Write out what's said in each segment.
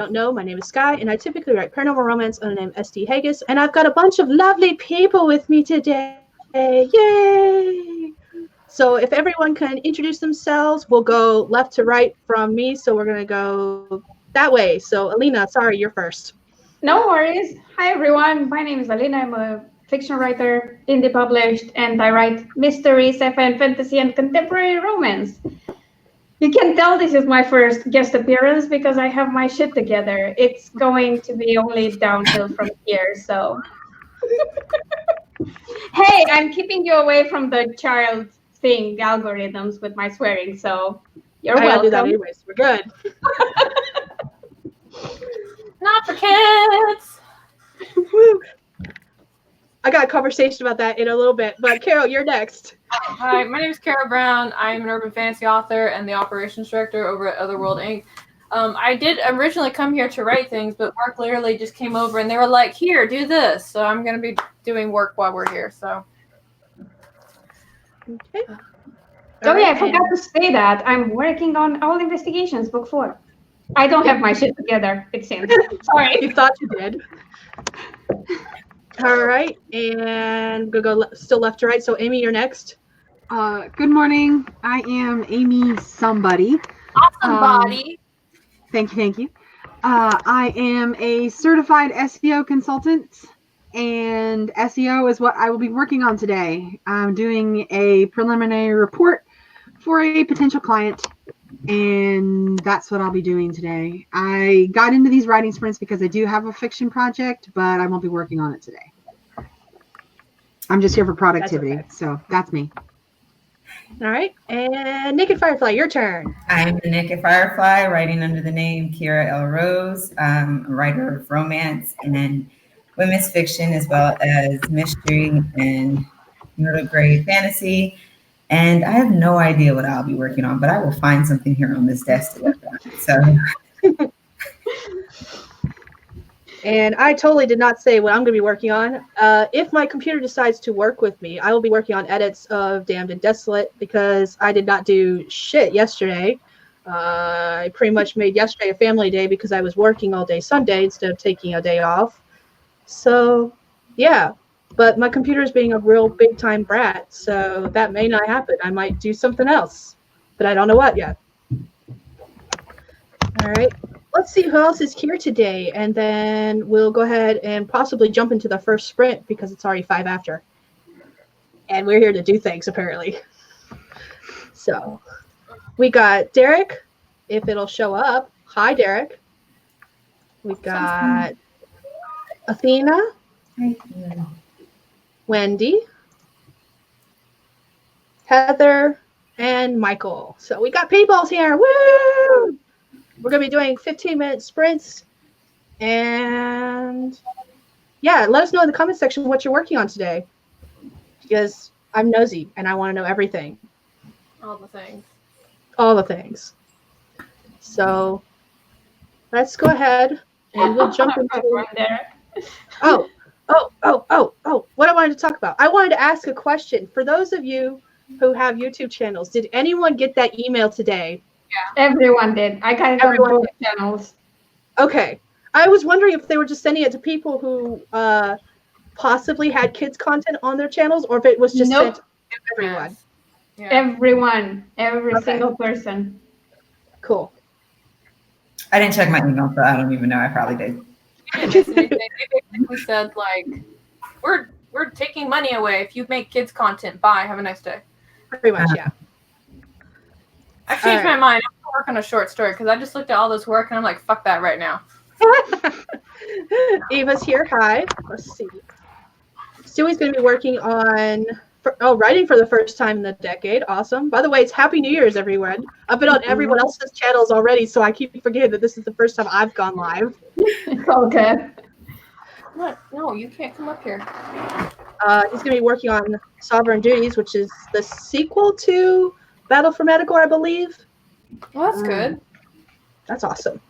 don't know, my name is Skye, and I typically write paranormal romance under the name SD Haggis, and I've got a bunch of lovely people with me today. Yay! So if everyone can introduce themselves, we'll go left to right from me. So we're going to go that way. So Alina, sorry, you're first. No worries. Hi, everyone. My name is Alina. I'm a fiction writer, indie published, and I write mystery, sci-fi, fantasy, and contemporary romance. You can tell this is my first guest appearance because I have my shit together. It's going to be only downhill from here, so. Hey, I'm keeping you away from the child thing algorithms with my swearing, so you're welcome. I gotta do that anyways. We're good. Not for kids. Woo. I got a conversation about that in a little bit, but Carol, you're next. Hi, my name is Carol Brown. I am an urban fantasy author and the operations director over at Otherworld Inc. I did originally come here to write things, but work literally just came over and they were like, here, do this. So I'm going to be doing work while we're here. So. Okay. Oh yeah, I forgot to say that. I'm working on All Investigations, book 4. I don't have my shit together, it seems. Sorry. You thought you did. All right, and we'll go still left to right. So Amy, you're next. Good morning. I am Amy Somebody. Awesome body. Thank you. I am a certified SEO consultant, and SEO is what I will be working on today. I'm doing a preliminary report for a potential client, and that's what I'll be doing today. I got into these writing sprints because I do have a fiction project, but I won't be working on it today. I'm just here for productivity, okay. So that's me. All right, and Naked Firefly, your turn. I'm the Naked Firefly, writing under the name Kira L. Rose. I'm a writer of romance and women's fiction, as well as mystery and middle grade fantasy. And I have no idea what I'll be working on, but I will find something here on this desk to work on. So. And I totally did not say what I'm going to be working on. If my computer decides to work with me, I will be working on edits of Damned and Desolate because I did not do shit yesterday. I pretty much made yesterday a family day because I was working all day Sunday instead of taking a day off. So, yeah. But my computer is being a real big-time brat, so that may not happen. I might do something else, but I don't know what yet. All right. Let's see who else is here today, and then we'll go ahead and possibly jump into the first sprint because it's already 5 after. And we're here to do things, apparently. So we got Derek, if it'll show up. Hi, Derek. We got Athena. Hi. Wendy. Heather. And Michael. So we got peoples here. Woo! We're going to be doing 15-minute sprints. And yeah, let us know in the comment section what you're working on today. Because I'm nosy and I want to know everything. All the things. All the things. So let's go ahead and we'll jump into right there. Oh, what I wanted to talk about. I wanted to ask a question. For those of you who have YouTube channels, did anyone get that email today? Yeah, everyone did. I got it on both channels. Okay. I was wondering if they were just sending it to people who possibly had kids content on their channels, or if it was just sent to everyone. Yeah. Everyone. Every single person. Cool. I didn't check my email, so I don't even know. I probably did. They basically said, like, we're taking money away if you make kids content. Bye. Have a nice day. Pretty much, yeah. I changed my mind. I'm going to work on a short story because I just looked at all this work and I'm like, fuck that right now. Eva's here. Hi. Let's see. Stewie's going to be working on writing for the first time in the decade. Awesome. By the way, it's Happy New Year's, everyone. I've been on everyone else's channels already, so I keep forgetting that this is the first time I've gone live. Okay. What? No, you can't come up here. He's going to be working on Sovereign Duties, which is the sequel to Battle for Medical, I believe. Well, that's good. That's awesome.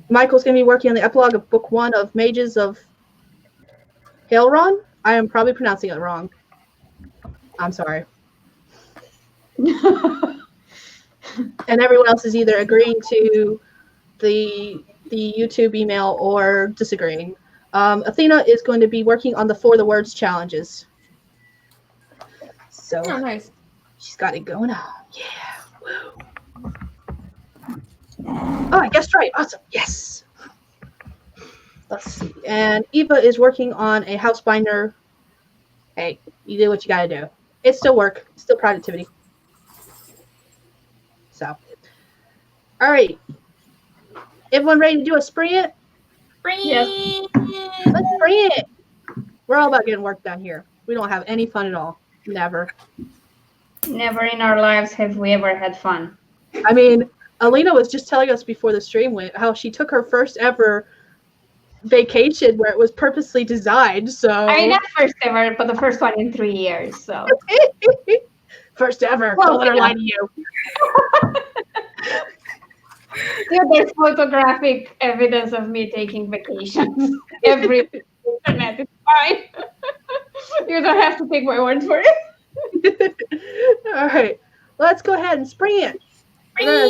Michael's going to be working on the epilogue of Book 1 of Mages of Hailron. I am probably pronouncing it wrong. I'm sorry. And everyone else is either agreeing to the YouTube email or disagreeing. Athena is going to be working on the For the Words challenges. So Oh, nice. she's got it going on. Yeah. Woo. Oh, I guessed right. Awesome. Yes. Let's see. And Eva is working on a house binder. Hey, you do what you got to do. It's still work. It's still productivity. So, all right. Everyone ready to do a sprint? Yes. Let's sprint. We're all about getting work done here. We don't have any fun at all. Never. Never in our lives have we ever had fun. I mean, Alina was just telling us before the stream went how she took her first ever vacation where it was purposely designed. So I mean, not first ever, but the first one in 3 years. So first ever. Well, Don't let her lie to you. yeah, there's photographic evidence of me taking vacations. Every internet is fine. You don't have to take my word for it. All right, let's go ahead and sprint. We're gonna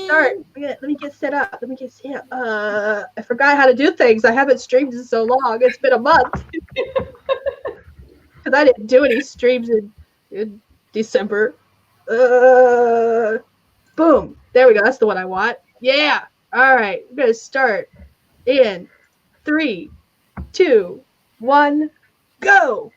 start. Let me get set up. I forgot how to do things. I haven't streamed in so long. It's been a month because I didn't do any streams in December. Boom. There we go. That's the one I want. Yeah. All right. We're gonna start in 3, 2, 1, go.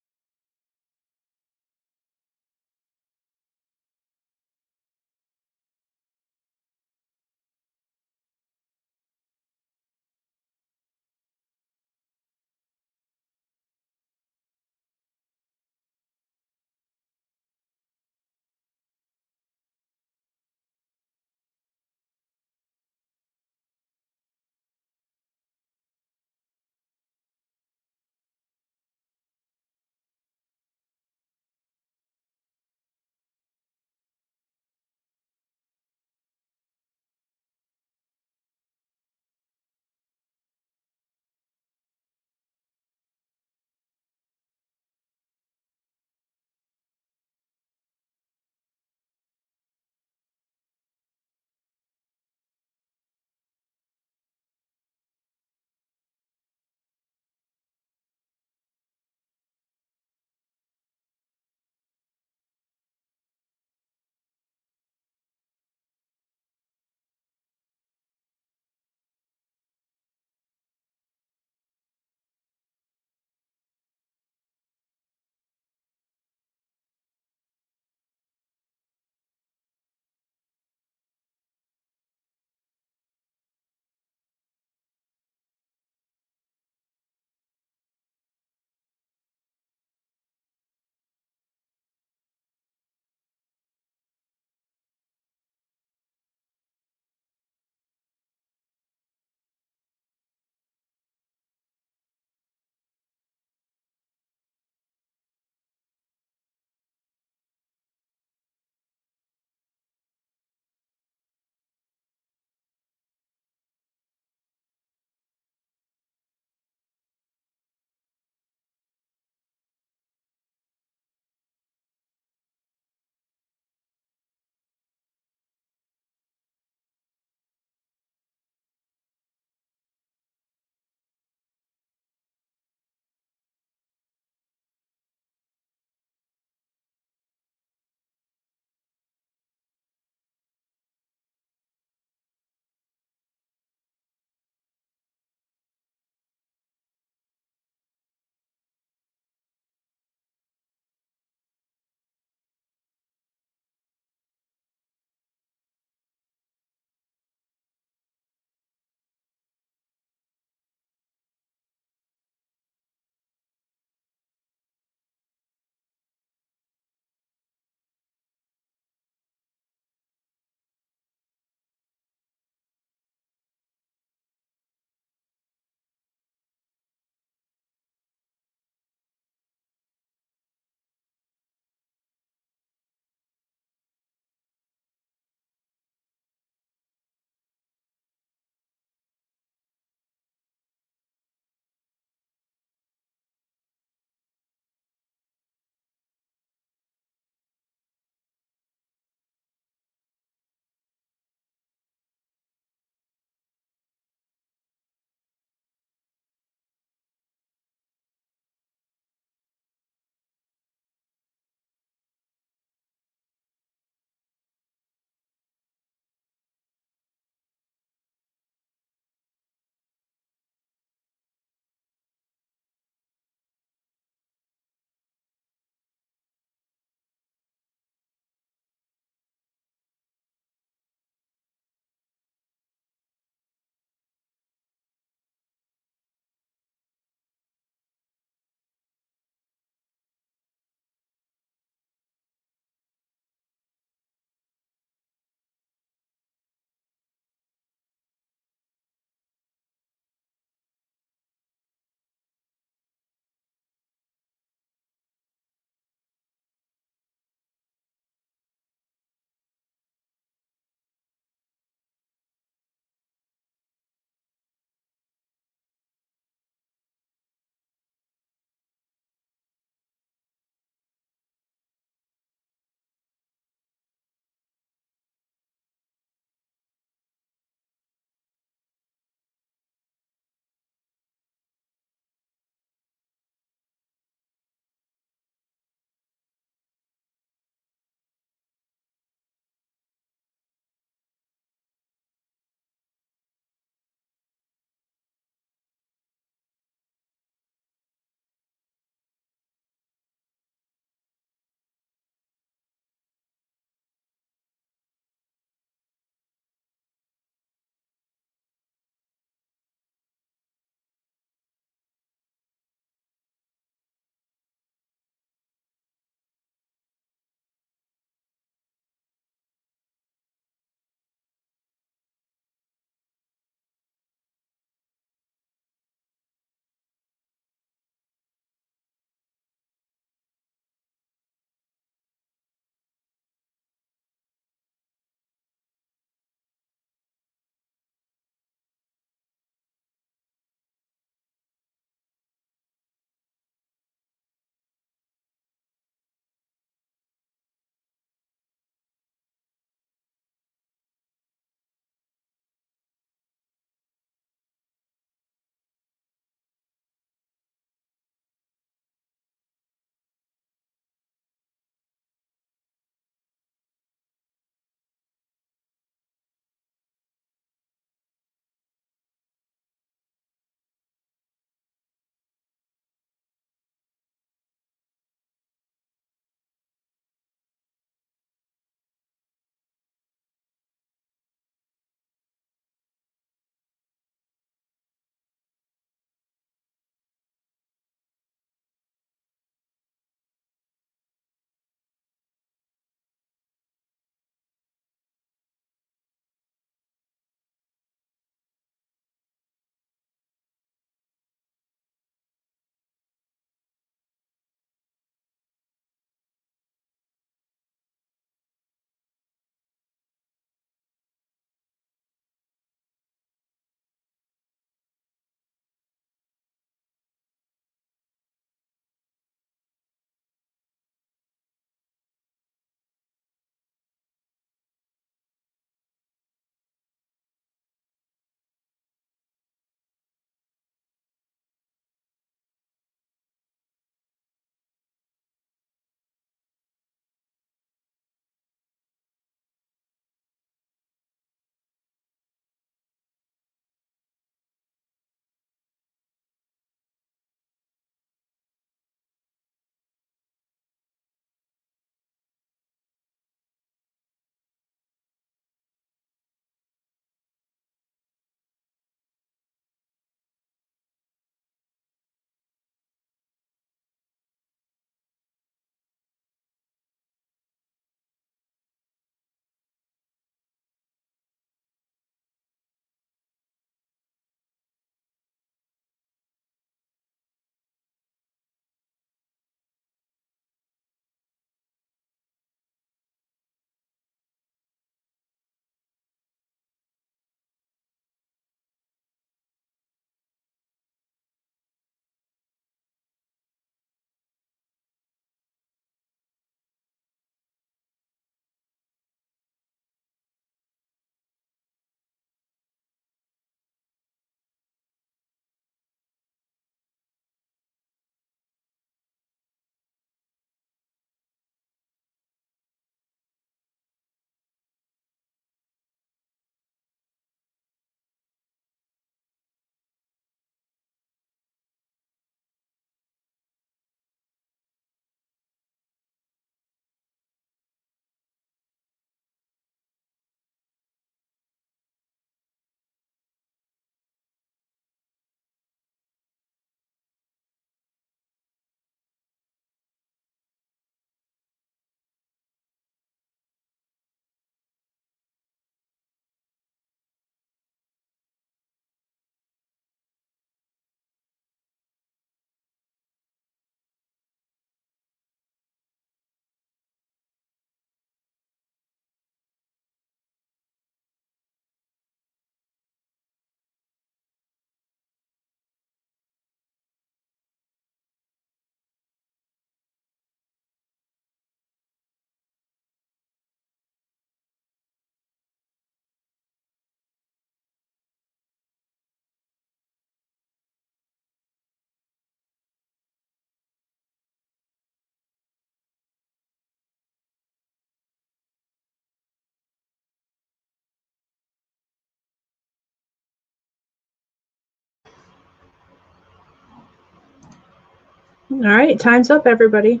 All right, time's up, everybody.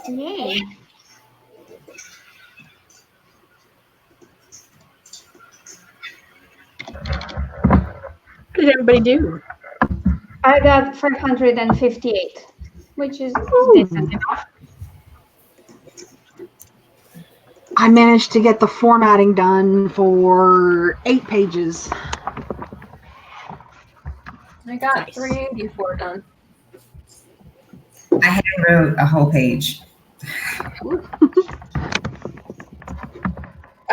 Yay. What did everybody do? I got 558, which is decent enough. I managed to get the formatting done for 8 pages. I got Nice. 384 done. I hand wrote a whole page.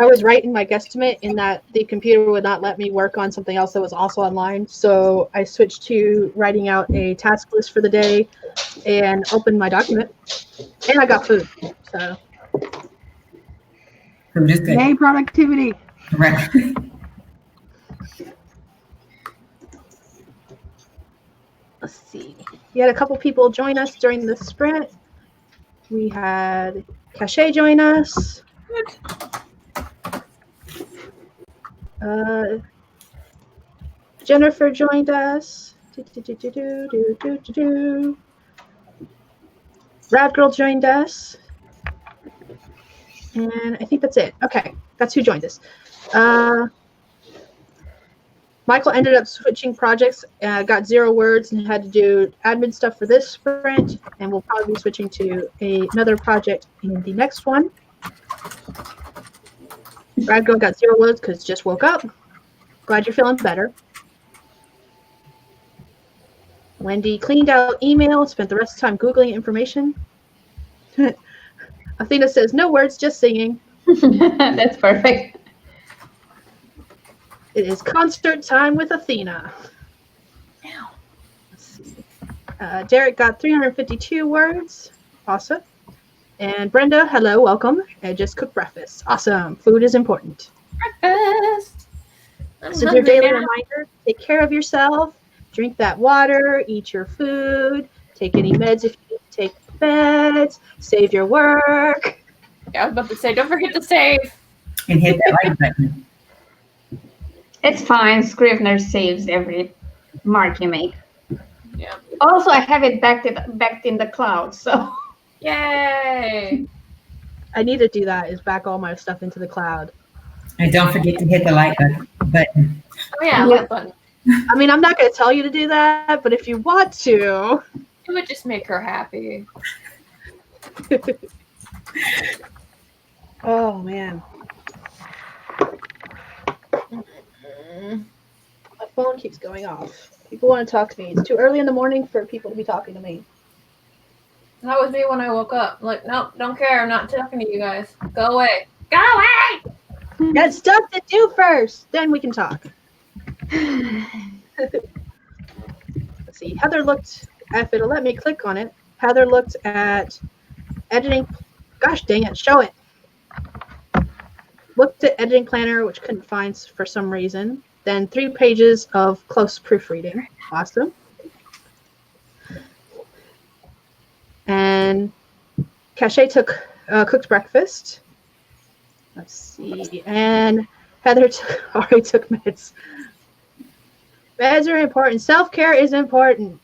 I was right in my guesstimate in that the computer would not let me work on something else that was also online. So I switched to writing out a task list for the day and opened my document. And I got food. So Food is good. Yay, productivity. Right. let's see. We had a couple people join us during the sprint. We had Cachet join us. Jennifer joined us. Rad Girl joined us. And I think that's it. Okay, that's who joined us. Michael ended up switching projects, got 0 words, and had to do admin stuff for this sprint. And we'll probably be switching to another project in the next one. Rad Girl got 0 words because just woke up. Glad you're feeling better. Wendy cleaned out email, spent the rest of the time Googling information. Athena says, no words, just singing. That's perfect. It is concert time with Athena. Let's see. Derek got 352 words. Awesome. And Brenda, hello, welcome. I just cooked breakfast. Awesome. Food is important. Breakfast. This is your daily reminder. Take care of yourself. Drink that water. Eat your food. Take any meds if you need to take meds. Save your work. Yeah, I was about to say, don't forget to save. And hit that like button. It's fine. Scrivener saves every mark you make. Yeah. Also, I have it backed in the cloud, so. Yay. I need to do that, is back all my stuff into the cloud. And don't forget to hit the like button. Oh yeah, like button. I mean, I'm not going to tell you to do that, but if you want to. It would just make her happy. Oh, man. My phone keeps going off. People want to talk to me. It's too early in the morning for people to be talking to me. That was me when I woke up. I'm like, nope, don't care. I'm not talking to you guys. Go away. Go away! Got stuff to do first. Then we can talk. Let's see. Heather looked, if it'll let me click on it, Heather looked at editing. Gosh dang it, show it. Looked at editing planner, which couldn't find for some reason. Then 3 pages of close proofreading. Awesome. And Cachet cooked breakfast. Let's see. And Heather already took meds. Meds are important. Self-care is important.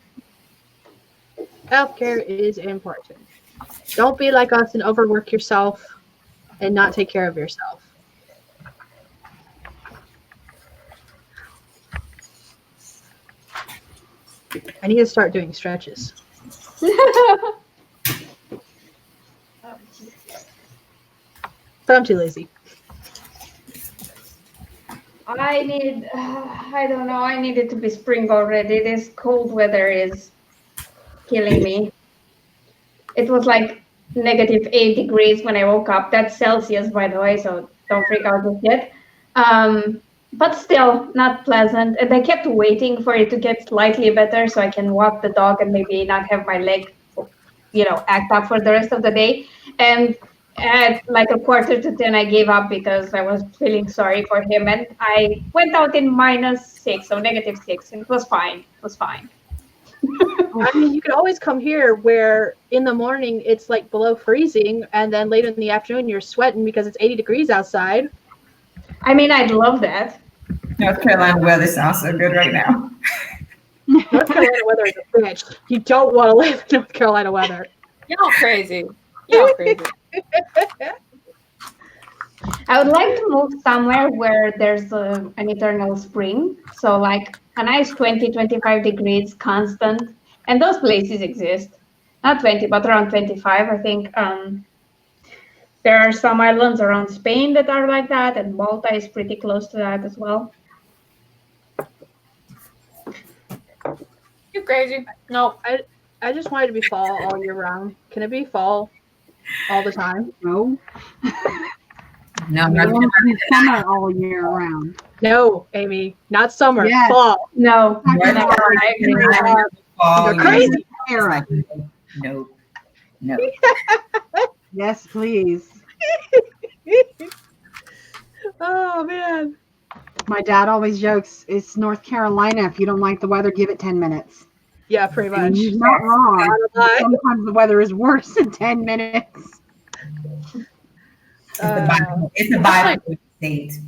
Self-care is important. Don't be like us and overwork yourself and not take care of yourself. I need to start doing stretches. But I'm too lazy. I don't know, I need it to be spring already. This cold weather is killing me. It was like -8 degrees when I woke up. That's Celsius, by the way, so don't freak out just yet. But still not pleasant. And I kept waiting for it to get slightly better so I can walk the dog and maybe not have my leg, act up for the rest of the day. And at like 9:45, I gave up because I was feeling sorry for him. And I went out in -6, so -6. And it was fine. It was fine. I mean, you could always come here where in the morning it's like below freezing, and then later in the afternoon you're sweating because it's 80 degrees outside. I mean, I'd love that. North Carolina weather sounds so good right now. North Carolina weather is a bitch. You don't want to live in North Carolina weather. Y'all crazy. Y'all crazy. I would like to move somewhere where there's an eternal spring. So like a nice 20, 25 degrees constant. And those places exist. Not 20, but around 25. I think there are some islands around Spain that are like that. And Malta is pretty close to that as well. You crazy? No. I just want it to be fall all year round. Can it be fall all the time? No. No, I North want it to be Carolina. summer all year round. No, Amy. Not summer. Yes. Fall. No, North no, Carolina. I agree. Fall, You're crazy. Era. No. No. Yes, please. Oh man. My dad always jokes, it's North Carolina. If you don't like the weather, give it 10 minutes. Yeah, pretty much. And he's not wrong. Not a lie. Sometimes the weather is worse in 10 minutes. It's a Bible state.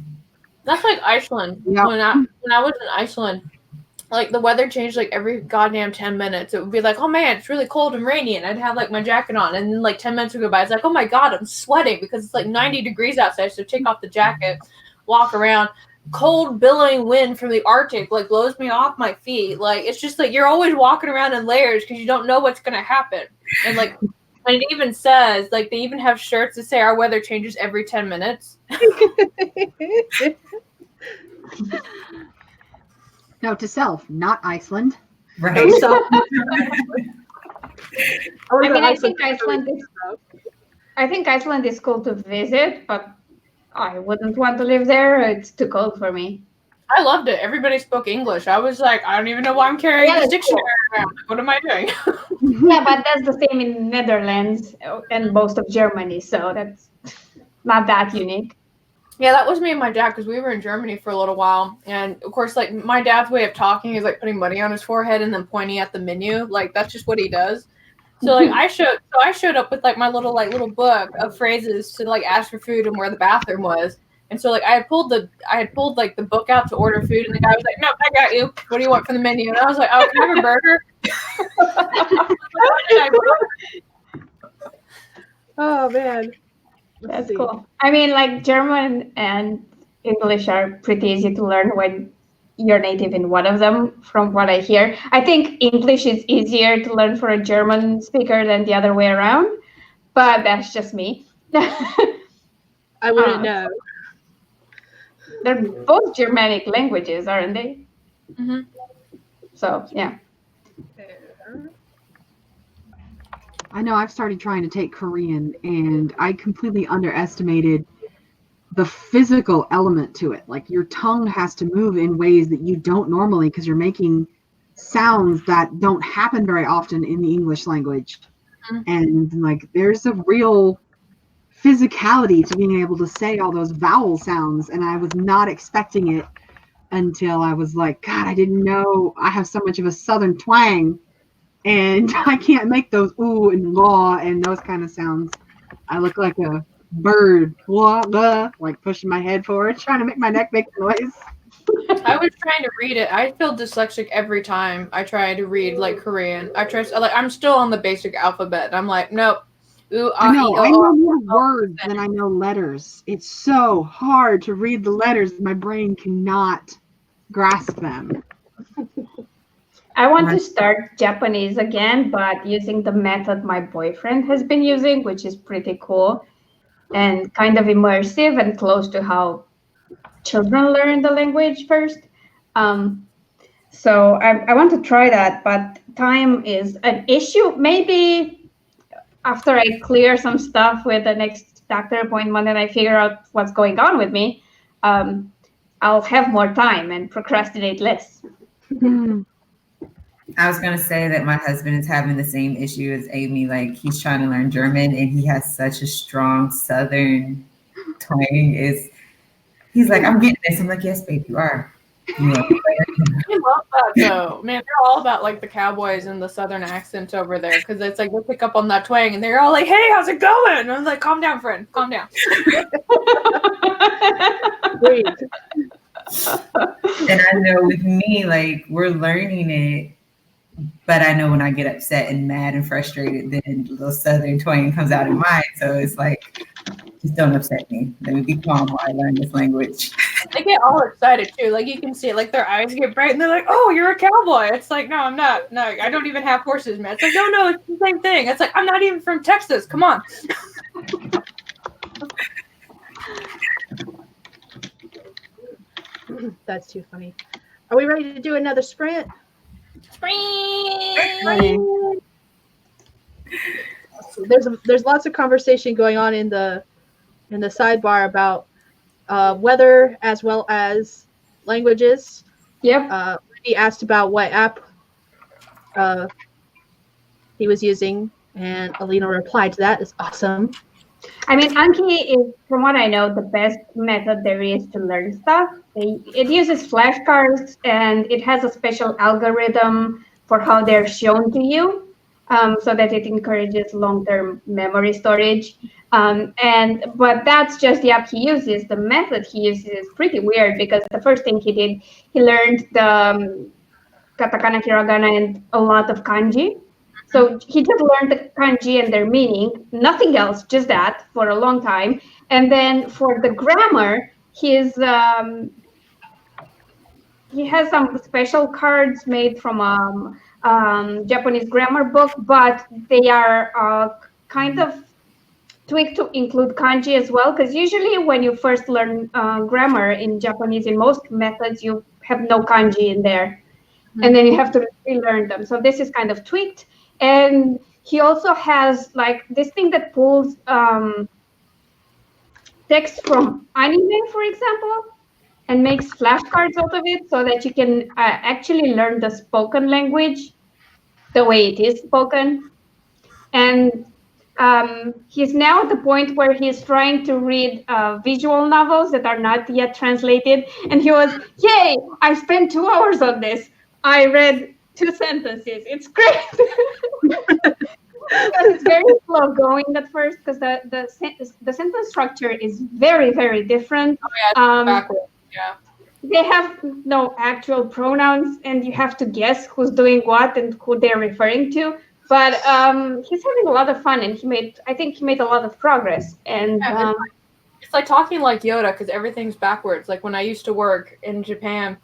That's like Iceland. Yep. When I was in Iceland, like the weather changed like every goddamn 10 minutes. It would be like, oh man, it's really cold and rainy, and I'd have like my jacket on, and then like 10 minutes would go by. It's like, oh my god, I'm sweating because it's like 90 degrees outside. So take off the jacket, walk around. Cold billowing wind from the Arctic like blows me off my feet. Like it's just like you're always walking around in layers because you don't know what's gonna happen. And like and it even says like they even have shirts that say our weather changes every 10 minutes. Note to self, not Iceland. Right. So, I think Iceland is cool to visit, but I wouldn't want to live there. It's too cold for me. I loved it. Everybody spoke English. I was like, I don't even know why I'm carrying this dictionary around. What am I doing? Yeah, but that's the same in Netherlands and most of Germany, so that's not that unique. Yeah, that was me and my dad because we were in Germany for a little while. And of course, like my dad's way of talking is like putting money on his forehead and then pointing at the menu. Like that's just what he does. So like I showed up with like my little book of phrases to like ask for food and where the bathroom was. And so like I had pulled like the book out to order food, and the guy was like, "No, I got you. What do you want from the menu?" And I was like, "Oh, can I have a burger?" oh man. That's cool. I mean, like German and English are pretty easy to learn when you're native in one of them, from what I hear. I think English is easier to learn for a German speaker than the other way around, but that's just me. I wouldn't know. They're both Germanic languages, aren't they? Mm-hmm. So, yeah. I know I've started trying to take Korean, and I completely underestimated the physical element to it. Like your tongue has to move in ways that you don't normally because you're making sounds that don't happen very often in the English language. Mm-hmm. And like there's a real physicality to being able to say all those vowel sounds, and I was not expecting it until I was like, God, I didn't know I have so much of a southern twang, and I can't make those ooh and law and those kind of sounds. I look like a bird, blah, blah, like pushing my head forward, trying to make my neck make noise. I was trying to read it. I feel dyslexic every time I try to read like Korean. I'm still on the basic alphabet. I'm like, nope. Ooh, I know more words than I know letters. It's so hard to read the letters. My brain cannot grasp them. I want to start Japanese again, but using the method my boyfriend has been using, which is pretty cool and kind of immersive and close to how children learn the language first. So I want to try that, but time is an issue. Maybe after I clear some stuff with the next doctor appointment and I figure out what's going on with me, I'll have more time and procrastinate less. I was going to say that my husband is having the same issue as Amy. Like he's trying to learn German and he has such a strong Southern twang. He's like, I'm getting this. I'm like, yes, babe, you are. You know? I love that though. Man, they're all about like the cowboys and the Southern accent over there because it's like they pick up on that twang and they're all like, hey, how's it going? And I was like, calm down, friend. Calm down. Breathe. And I know with me, like we're learning it, but I know when I get upset and mad and frustrated, then the little Southern twang comes out in mine. So it's like, just don't upset me. Let me be calm while I learn this language. They get all excited too. Like you can see it, like their eyes get bright and they're like, "Oh, you're a cowboy." It's like, no, I'm not. No, I don't even have horses, man. It's like, no, it's the same thing. It's like, I'm not even from Texas. Come on. That's too funny. Are we ready to do another sprint? Spring. There's lots of conversation going on in the sidebar about weather as well as languages. Yep. He asked about what app he was using, and Alina replied to that. It's awesome. I mean, Anki is, from what I know, the best method there is to learn stuff. It uses flashcards, and it has a special algorithm for how they're shown to you, so that it encourages long-term memory storage. But that's just the app he uses. The method he uses is pretty weird because the first thing he did, he learned the katakana, hiragana, and a lot of kanji. So he just learned the kanji and their meaning, nothing else, just that for a long time. And then for the grammar, he has some special cards made from Japanese grammar book, but they are kind of tweaked to include kanji as well. Because usually when you first learn grammar in Japanese, in most methods, you have no kanji in there. And then you have to relearn them. So this is kind of tweaked. And he also has like this thing that pulls text from anime, for example, and makes flashcards out of it so that you can actually learn the spoken language the way it is spoken. And he's now at the point where he's trying to read visual novels that are not yet translated. And he was, yay, I spent 2 hours on this. I read 2 sentences. It's great. It's very slow going at first because the sentence structure is very, very different. Oh, yeah, backwards. Yeah. They have no actual pronouns, and you have to guess who's doing what and who they're referring to. But he's having a lot of fun, and I think he made a lot of progress. And yeah, it's like talking like Yoda because everything's backwards. Like when I used to work in Japan,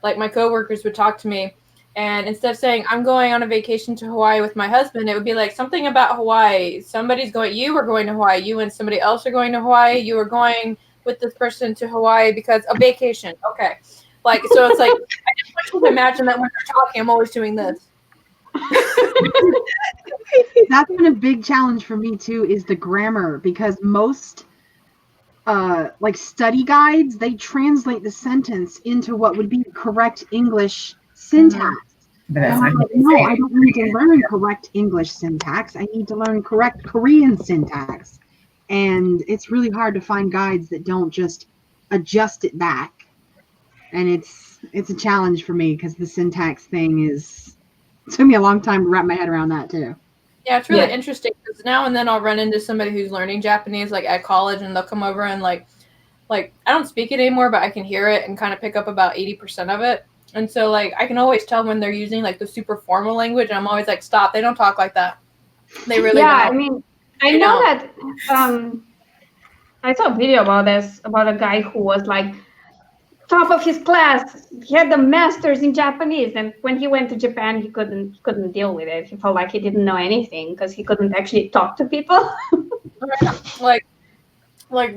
like my coworkers would talk to me, and instead of saying I'm going on a vacation to Hawaii with my husband, it would be like something about Hawaii. You are going to Hawaii. You and somebody else are going to Hawaii. You are going with this person to Hawaii because a vacation. Okay, like so it's like I just want you to imagine that when they're talking, I'm always doing this. That's been a big challenge for me too, is the grammar, because most like study guides, they translate the sentence into what would be correct English syntax. But that's I'm not like, no, I don't need to learn correct English syntax. I need to learn correct Korean syntax. And it's really hard to find guides that don't just adjust it back. And it's a challenge for me because the syntax thing it took me a long time to wrap my head around that too. Yeah, it's really interesting because now and then I'll run into somebody who's learning Japanese like at college, and they'll come over and like I don't speak it anymore, but I can hear it and kind of pick up about 80% of it. And so like I can always tell when they're using like the super formal language, and I'm always like, stop, they don't talk like that. They really don't. I mean, I know that I saw a video about this, about a guy who was like top of his class. He had the master's in Japanese, and when he went to Japan, he couldn't deal with it. He felt like he didn't know anything because he couldn't actually talk to people. like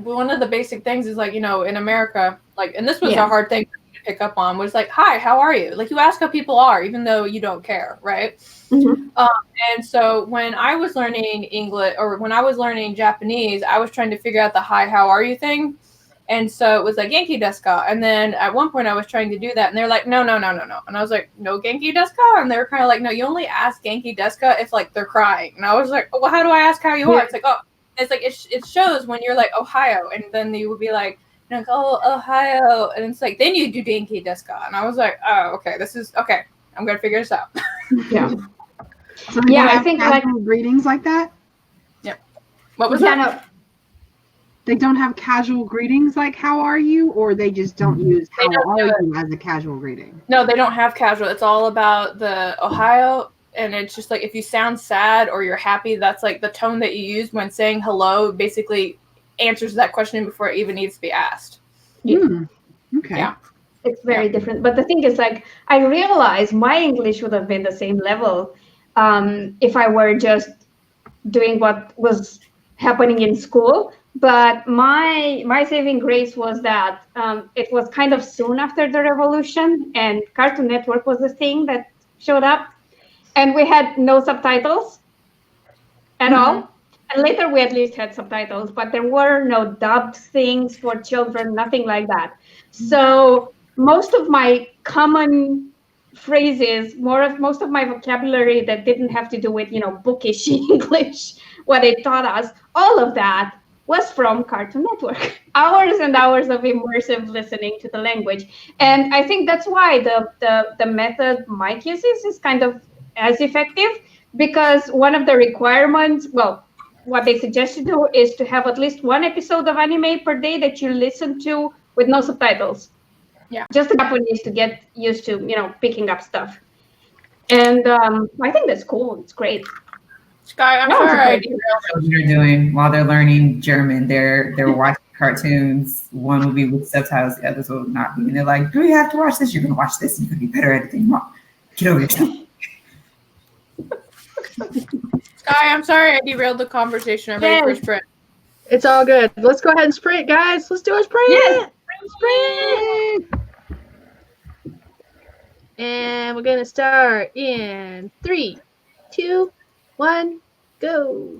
one of the basic things is like, you know, in America, like, and this was a hard thing to pick up on, was like, hi, how are you? Like you ask how people are, even though you don't care, right? Mm-hmm. And so when I was learning English, or when I was learning Japanese, I was trying to figure out the hi, how are you thing. And so it was like, Genki desu ka? And then at one point I was trying to do that, and they're like, no. And I was like, no Genki desu ka? And they were kind of like, no, you only ask Genki desu ka if like they're crying. And I was like, oh, well, how do I ask how you are? It's like, oh, it's like, it shows when you're like, Ohio. And then you would be like, oh, Ohio. And it's like, then you do Genki desu ka? And I was like, oh, okay, this is, okay, I'm going to figure this out. Yeah. So I think like greetings like that. Yep. What was that? No. They don't have casual greetings like "How are you," or they just don't use They "How don't are do you" as a casual greeting. No, they don't have casual. It's all about the Ohio, and it's just like if you sound sad or you're happy, that's like the tone that you use when saying hello. Basically, answers that question before it even needs to be asked. Hmm. Okay. Yeah. It's very different. But the thing is, like, I realize my English would have been the same level if I were just doing what was happening in school. But my saving grace was that it was kind of soon after the revolution, and Cartoon Network was the thing that showed up, and we had no subtitles at all. And later we at least had subtitles, but there were no dubbed things for children, nothing like that. So most of my common phrases, most of my vocabulary that didn't have to do with, bookish English, what they taught us, all of that was from Cartoon Network. Hours and hours of immersive listening to the language. And I think that's why the method Mike uses is kind of as effective, because one of the requirements, well, what they suggest you do is to have at least one episode of anime per day that you listen to with no subtitles. Yeah. Just the Japanese to get used to, picking up stuff. And I think that's cool. It's great. Skye, I'm That was a sorry. great Children are doing while they're learning German. They're watching cartoons. One will be with subtitles, the others will not be. And they're like, "Do we have to watch this? You're gonna watch this. You're gonna be better at it than you are. Get over yourself." Skye, I'm sorry I derailed the conversation. I'm ready for a sprint. It's all good. Let's go ahead and sprint, guys. Let's do a sprint. Yes. Sprint. And we're gonna start in 3, 2, 1, go.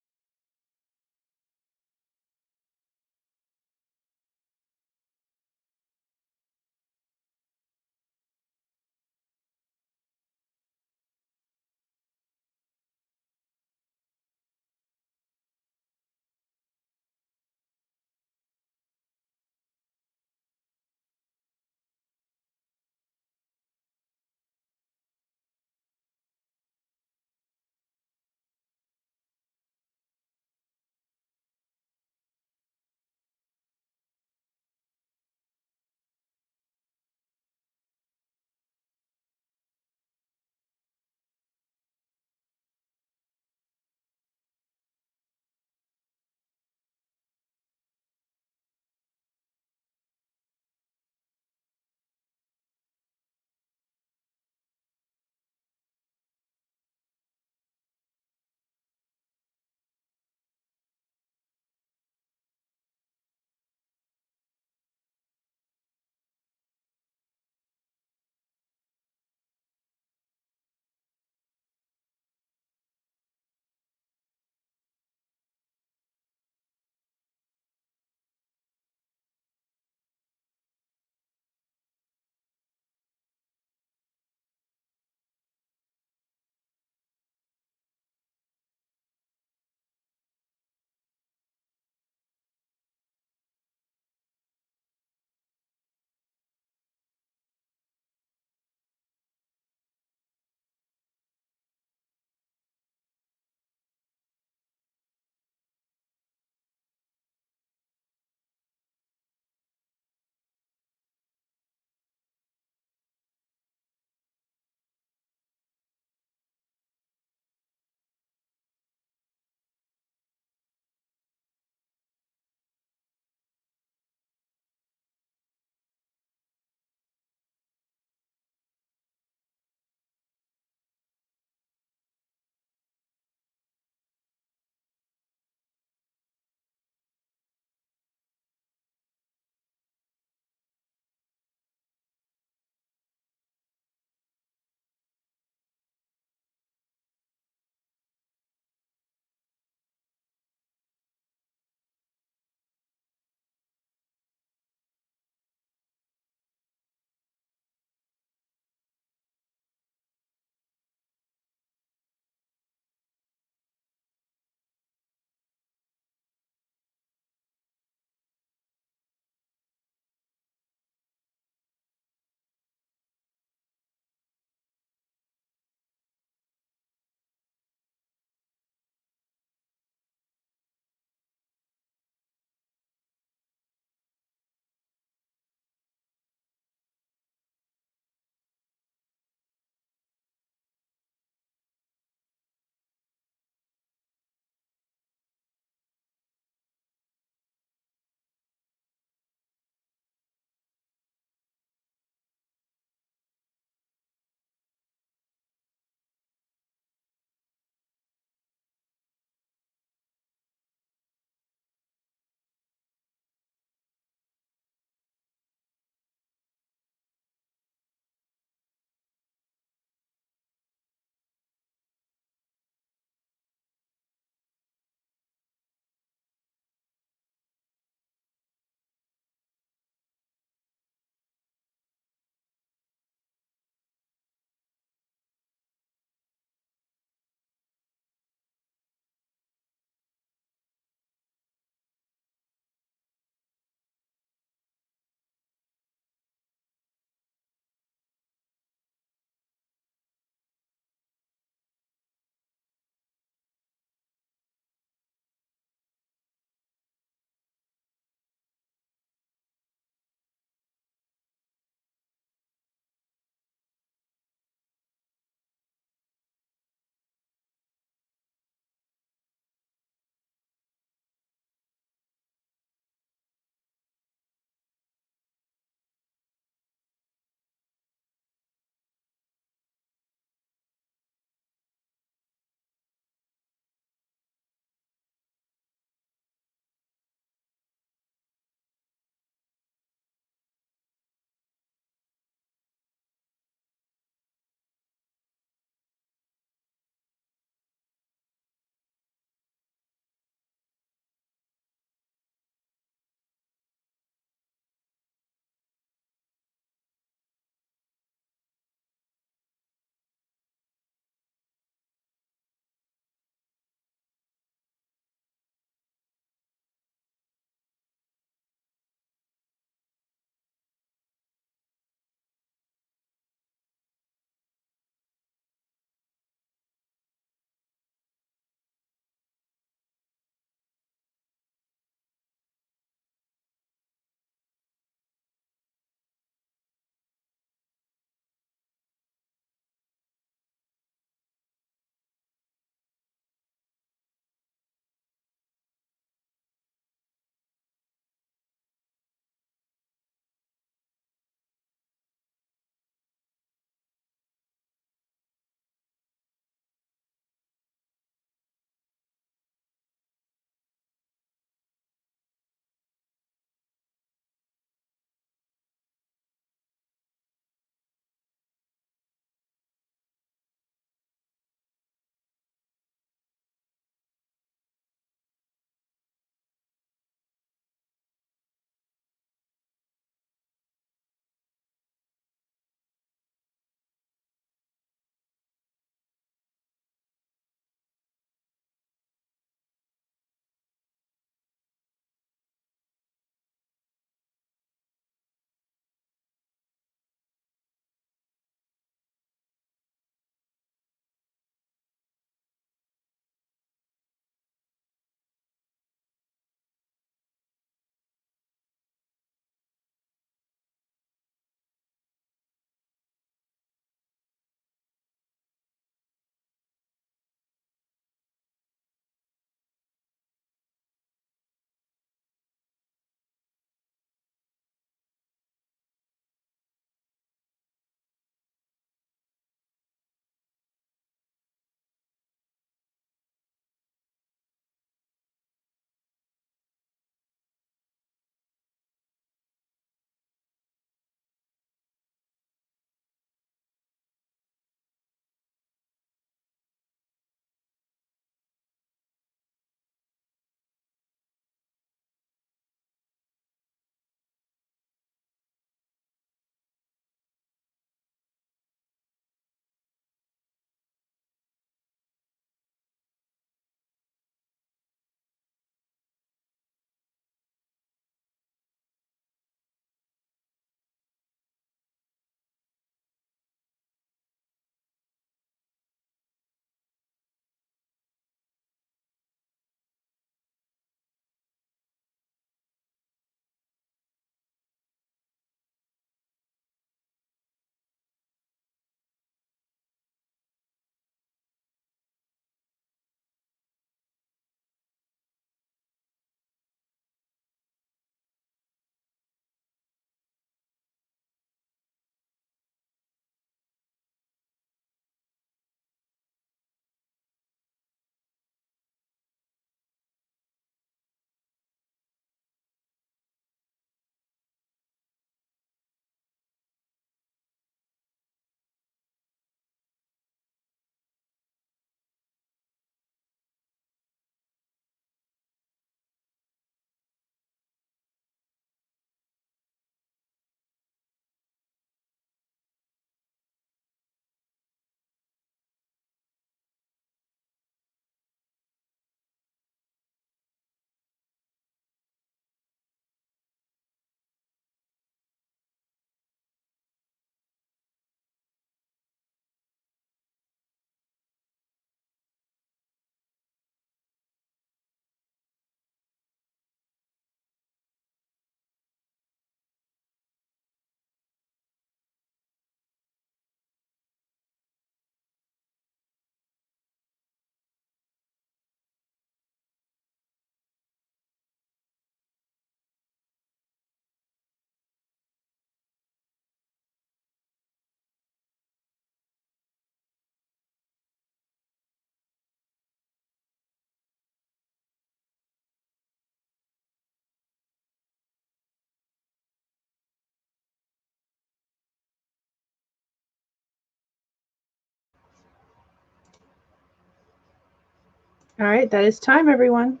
All right, that is time, everyone.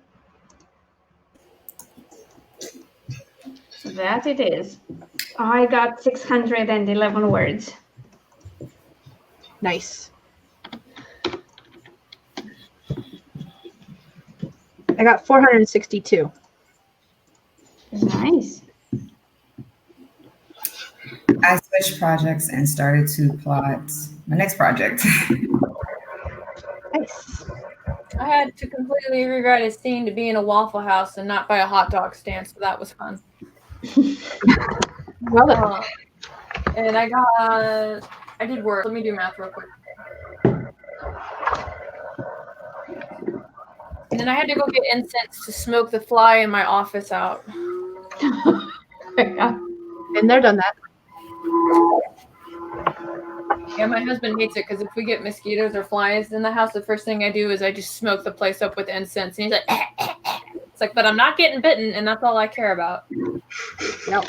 That it is. I got 611 words. Nice. I got 462. Nice. I switched projects and started to plot my next project. Nice. I had to completely rewrite a scene to be in a Waffle House and not by a hot dog stand, so that was fun. Well, And I did work. Let me do math real quick. And then I had to go get incense to smoke the fly in my office out. and they're done that. Yeah, my husband hates it because if we get mosquitoes or flies in the house, the first thing I do is I just smoke the place up with incense. And he's like, It's like, but I'm not getting bitten, and that's all I care about. Yep.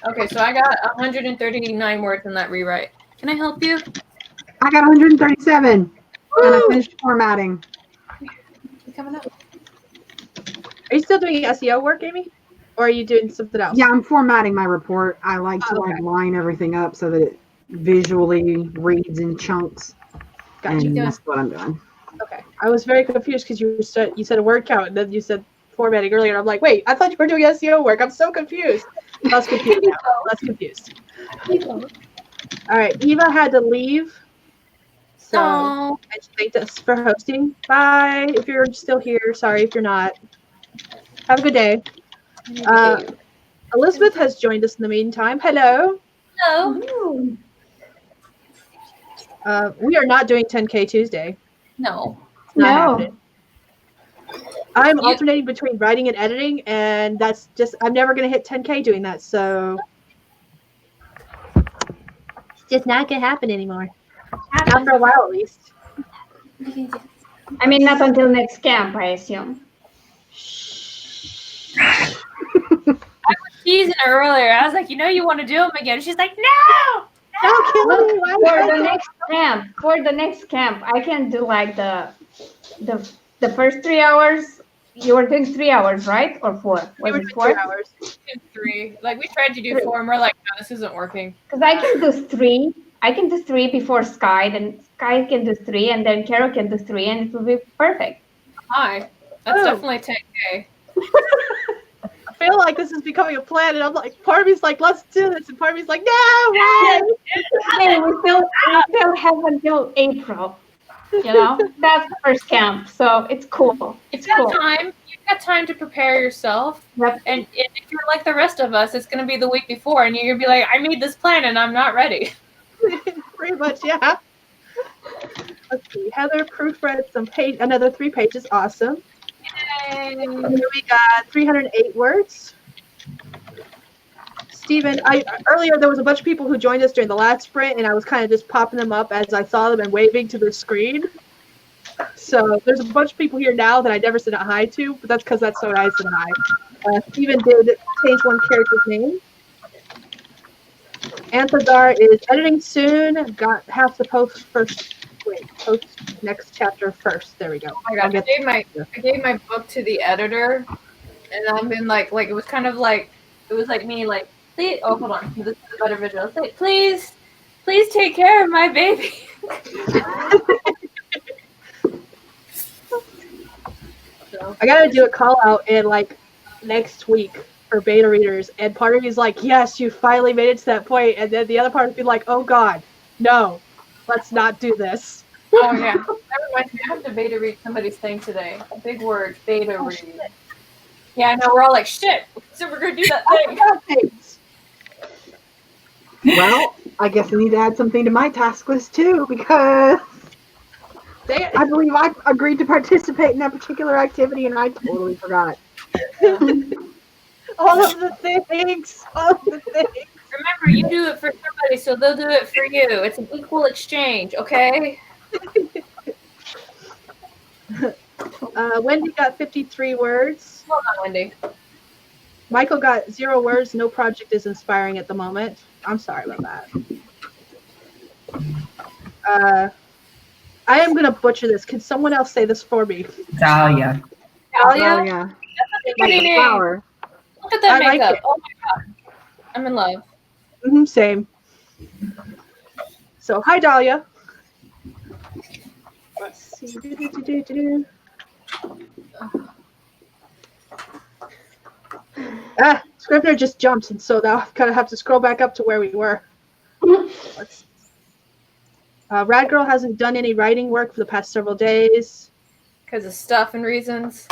Okay, so I got 139 words in that rewrite. Can I help you? I got 137, and I finished formatting. You coming up? Are you still doing SEO work, Amy? Or are you doing something else? Yeah, I'm formatting my report. I like to like line everything up so that it visually reads in chunks. Gotcha. And that's what I'm doing. Okay. I was very confused because you said a word count and then you said formatting earlier. I'm like, wait, I thought you were doing SEO work. I'm so confused. Less confused now. Less confused. All right. Eva had to leave. So Oh. and she thanked us for hosting. Bye. If you're still here, sorry if you're not. Have a good day. Elizabeth has joined us in the meantime. Hello. Hello. We are not doing 10K Tuesday. No. It's not No. happening. I'm alternating between writing and editing, and that's just, I'm never going to hit 10K doing that, so it's just not going to happen anymore. Not for a while, at least. I mean, not until next camp, I assume. I was teasing her earlier. I was like, you want to do them again? She's like, no! Don't kill me. For the next camp, I can do like the first 3 hours. You were doing 3 hours, right? Or 4? Was it 4? 3 hours. 3. Like, we tried to do 4, and we're like, no, this isn't working. Because I can do 3. I can do 3 before Skye, then Skye can do 3, and then Carol can do 3, and it will be perfect. Hi. That's definitely 10K. I feel like this is becoming a plan, and I'm like, part of me's like, let's do this, and part of me's like, no, why? Hey, we still have until April. That's the first camp, so it's cool. It's You've got cool. time. You've got time to prepare yourself. Yep. And if you're like the rest of us, it's going to be the week before, and you're going to be like, I made this plan, and I'm not ready. Pretty much, yeah. Let's see. Heather proofread another 3 pages. Awesome. Yay. Here we got 308 words. Stephen, earlier there was a bunch of people who joined us during the last sprint, and I was kind of just popping them up as I saw them and waving to the screen. So there's a bunch of people here now that I never said hi to, but that's because that's so nice and hi. Stephen did change one character's name. Anthazar is editing soon. Got have to post first. Wait, post next chapter first. There we go. Oh my God, I gave my book to the editor, and I've been like it was kind of like, it was like me like, please, oh hold on, this is a better visual. It's like, please take care of my baby. So, I gotta do a call out in like next week for beta readers, and part of me is like, yes, you finally made it to that point, and then the other part would be like, oh God, no, let's not do this. Oh yeah, that reminds me. I have to beta read somebody's thing today. A big word, beta read. Shit. Yeah, I know. We're all like, shit. So we're gonna do that thing. Well, I guess I need to add something to my task list too, because I believe I agreed to participate in that particular activity, and I totally forgot. All of the things. Remember, you do it for somebody, so they'll do it for you. It's an equal exchange, okay? Wendy got 53 words. Hold on, Wendy. Michael got 0 words. No project is inspiring at the moment. I'm sorry about that. I am gonna butcher this. Can someone else say this for me? Dahlia. Dahlia? Oh, yeah. That's a Like pretty the name. flower. Look at that I like makeup. it. Oh my god. I'm in love. Same. So, hi, Dahlia. Let's see. Scrivener just jumped, and so now I kind of have to scroll back up to where we were. Let's. Rad Girl hasn't done any writing work for the past several days. Because of stuff and reasons.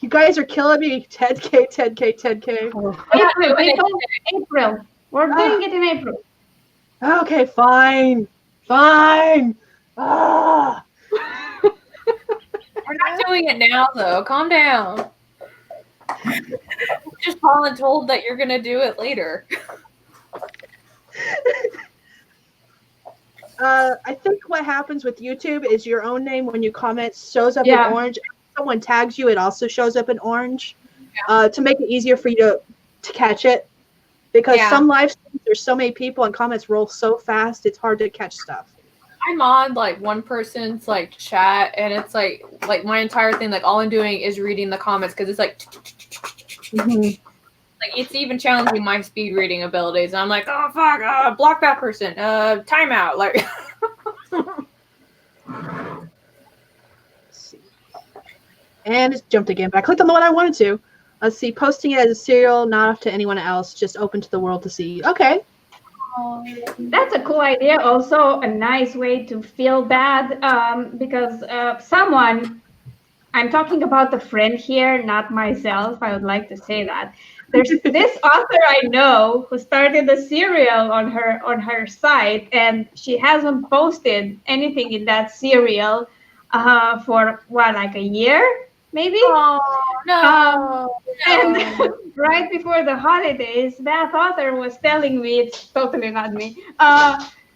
You guys are killing me. 10K, 10K, 10K. April, people. April. We're doing it in April. Okay, fine. Fine. Ah. We're not doing it now, though. Calm down. Just told that you're gonna do it later. I think what happens with YouTube is your own name when you comment shows up Yeah. in orange. If someone tags you, it also shows up in orange. To make it easier for you to catch it. Because some live streams, there's so many people and comments roll so fast, it's hard to catch stuff. I'm on like one person's like chat, and it's like my entire thing, like all I'm doing is reading the comments because it's like like it's even challenging my speed reading abilities. And I'm like, oh fuck, block that person, timeout, like. Let's see. And it's jumped again, but I clicked on the one I wanted to. Let's see, posting it as a serial, not up to anyone else, just open to the world to see. Okay. That's a cool idea. Also, a nice way to feel bad because someone, I'm talking about a friend here, not myself. I would like to say that there's this author I know who started a serial on her site, and she hasn't posted anything in that serial for what, like a year, maybe. Oh no. And right before the holidays, that author was telling me, it's totally not me,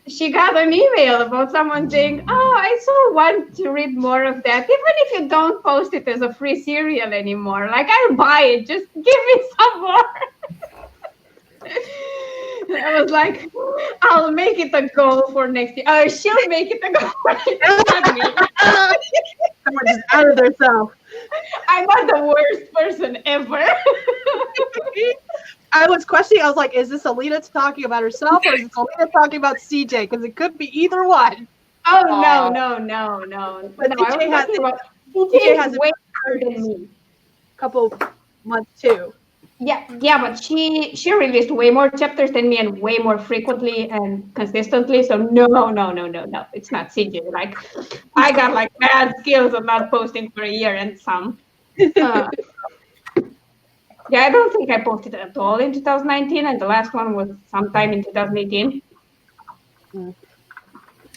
she got an email about someone saying, oh, I so want to read more of that, even if you don't post it as a free serial anymore. Like, I'll buy it. Just give me some more. I was like, I'll make it a goal for next year. She'll make it a goal for next year. Not me. Someone just outed themselves. I'm not the worst person ever. I was questioning, I was like, is this Alina talking about herself or is this Alina talking about CJ? Because it could be either one. Oh, no. But No, I was talking about CJ has way better than me. Couple months too. Yeah, but she released way more chapters than me and way more frequently and consistently. So no, it's not CJ. Like, I got like bad skills of not posting for a year and some. Yeah, I don't think I posted at all in 2019, and the last one was sometime in 2018.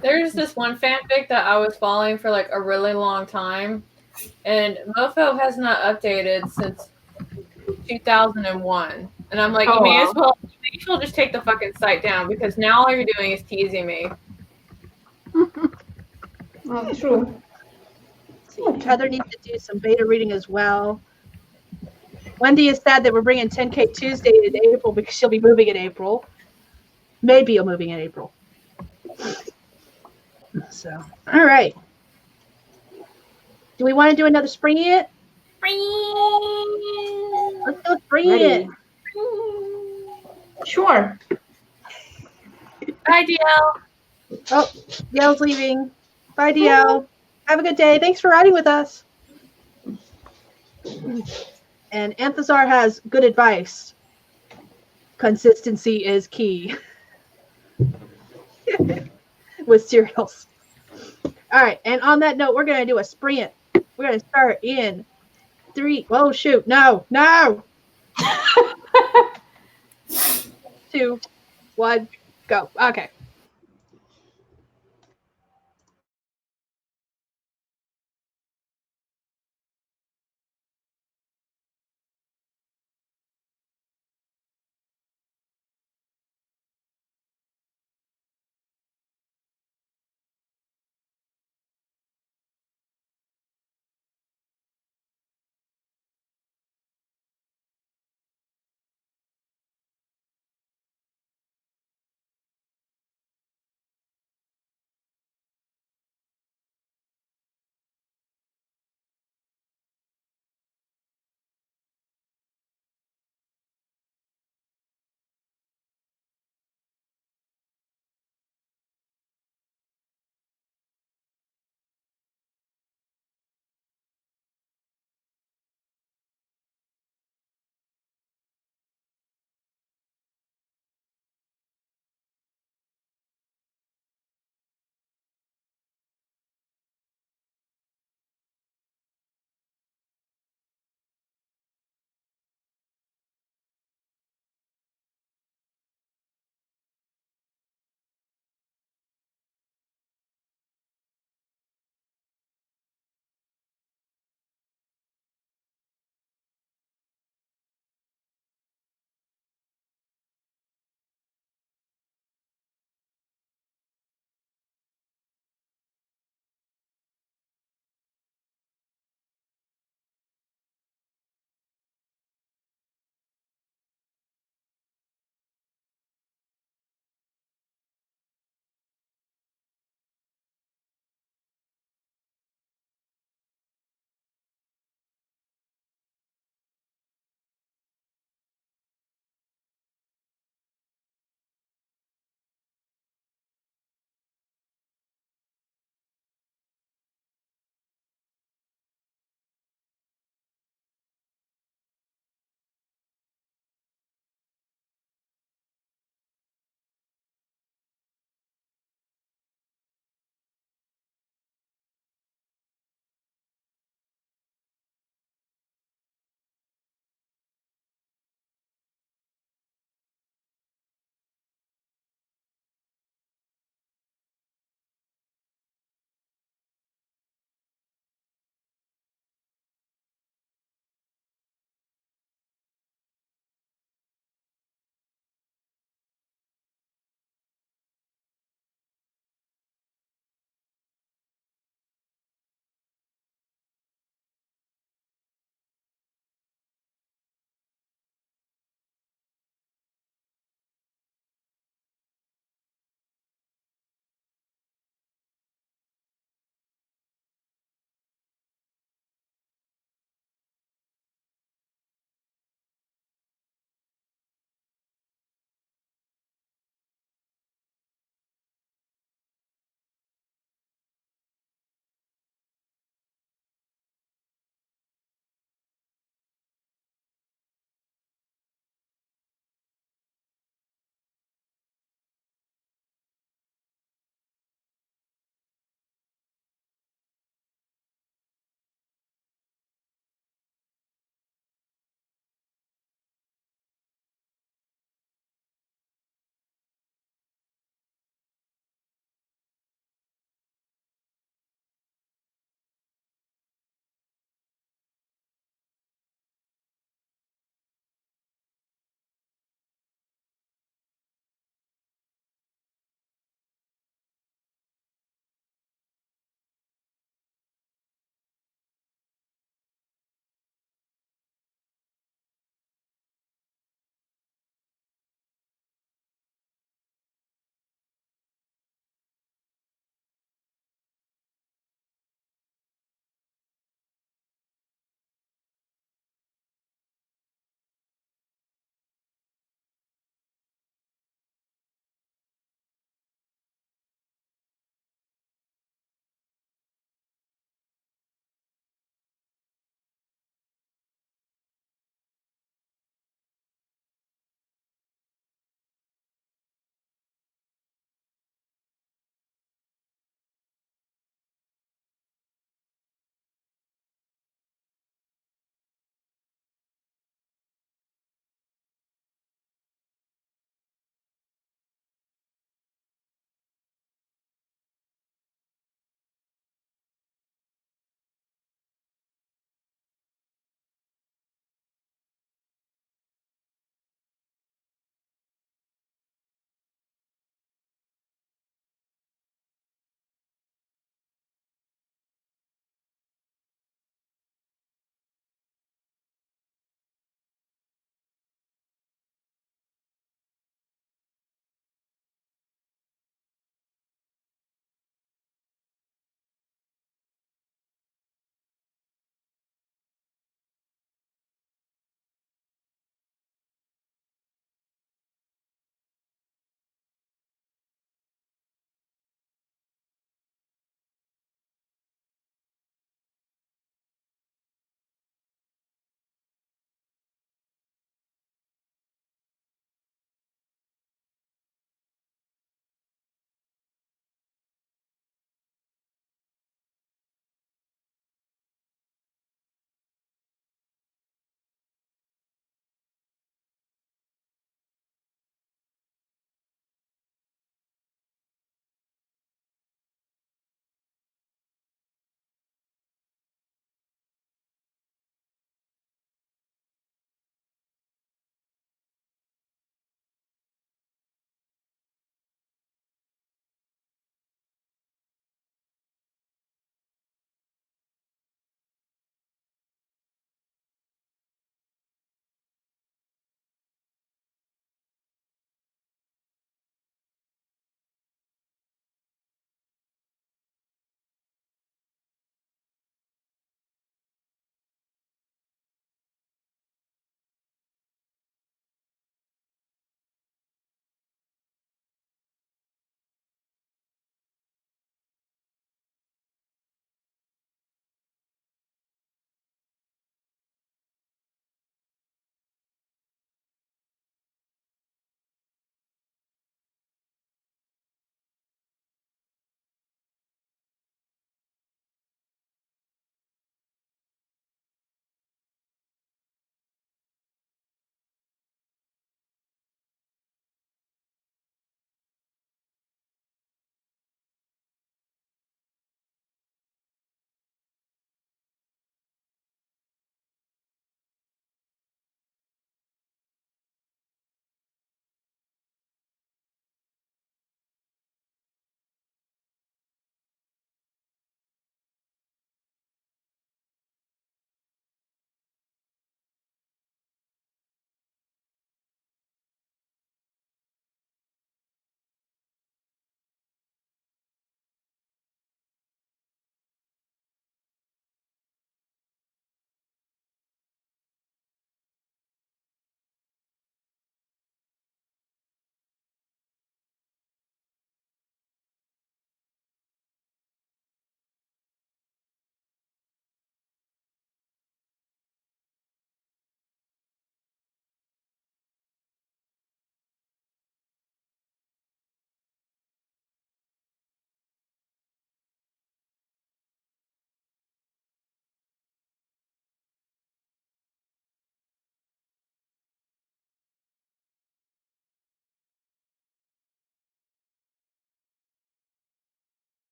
There's this one fanfic that I was following for like a really long time, and Mofo has not updated since 2001. And I'm like, you may as well just take the fucking site down because now all you're doing is teasing me. Well, true. Heather needs to do some beta reading as well. Wendy is sad that we're bringing 10K Tuesday in April because she'll be moving in April. Maybe you're moving in April. So, all right. Do we want to do another spring it? Let's do spring it. Sure. Bye, DL. Oh, DL's leaving. Bye, DL. Have a good day. Thanks for riding with us. And Anthazar has good advice. Consistency is key. With cereals. All right, and on that note, we're going to do a sprint. We're going to start in 3. Oh, shoot. No. 2, 1, go. Okay.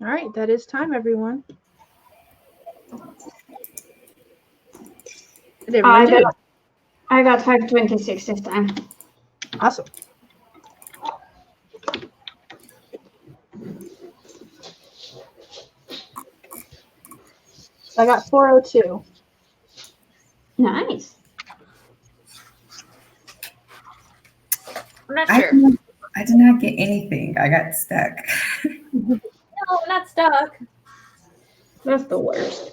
All right, that is time, everyone. Did everyone do? I got 526 this time. Awesome. I got 402. Nice. I'm not sure. I did not get anything. I got stuck. No, not stuck. That's the worst.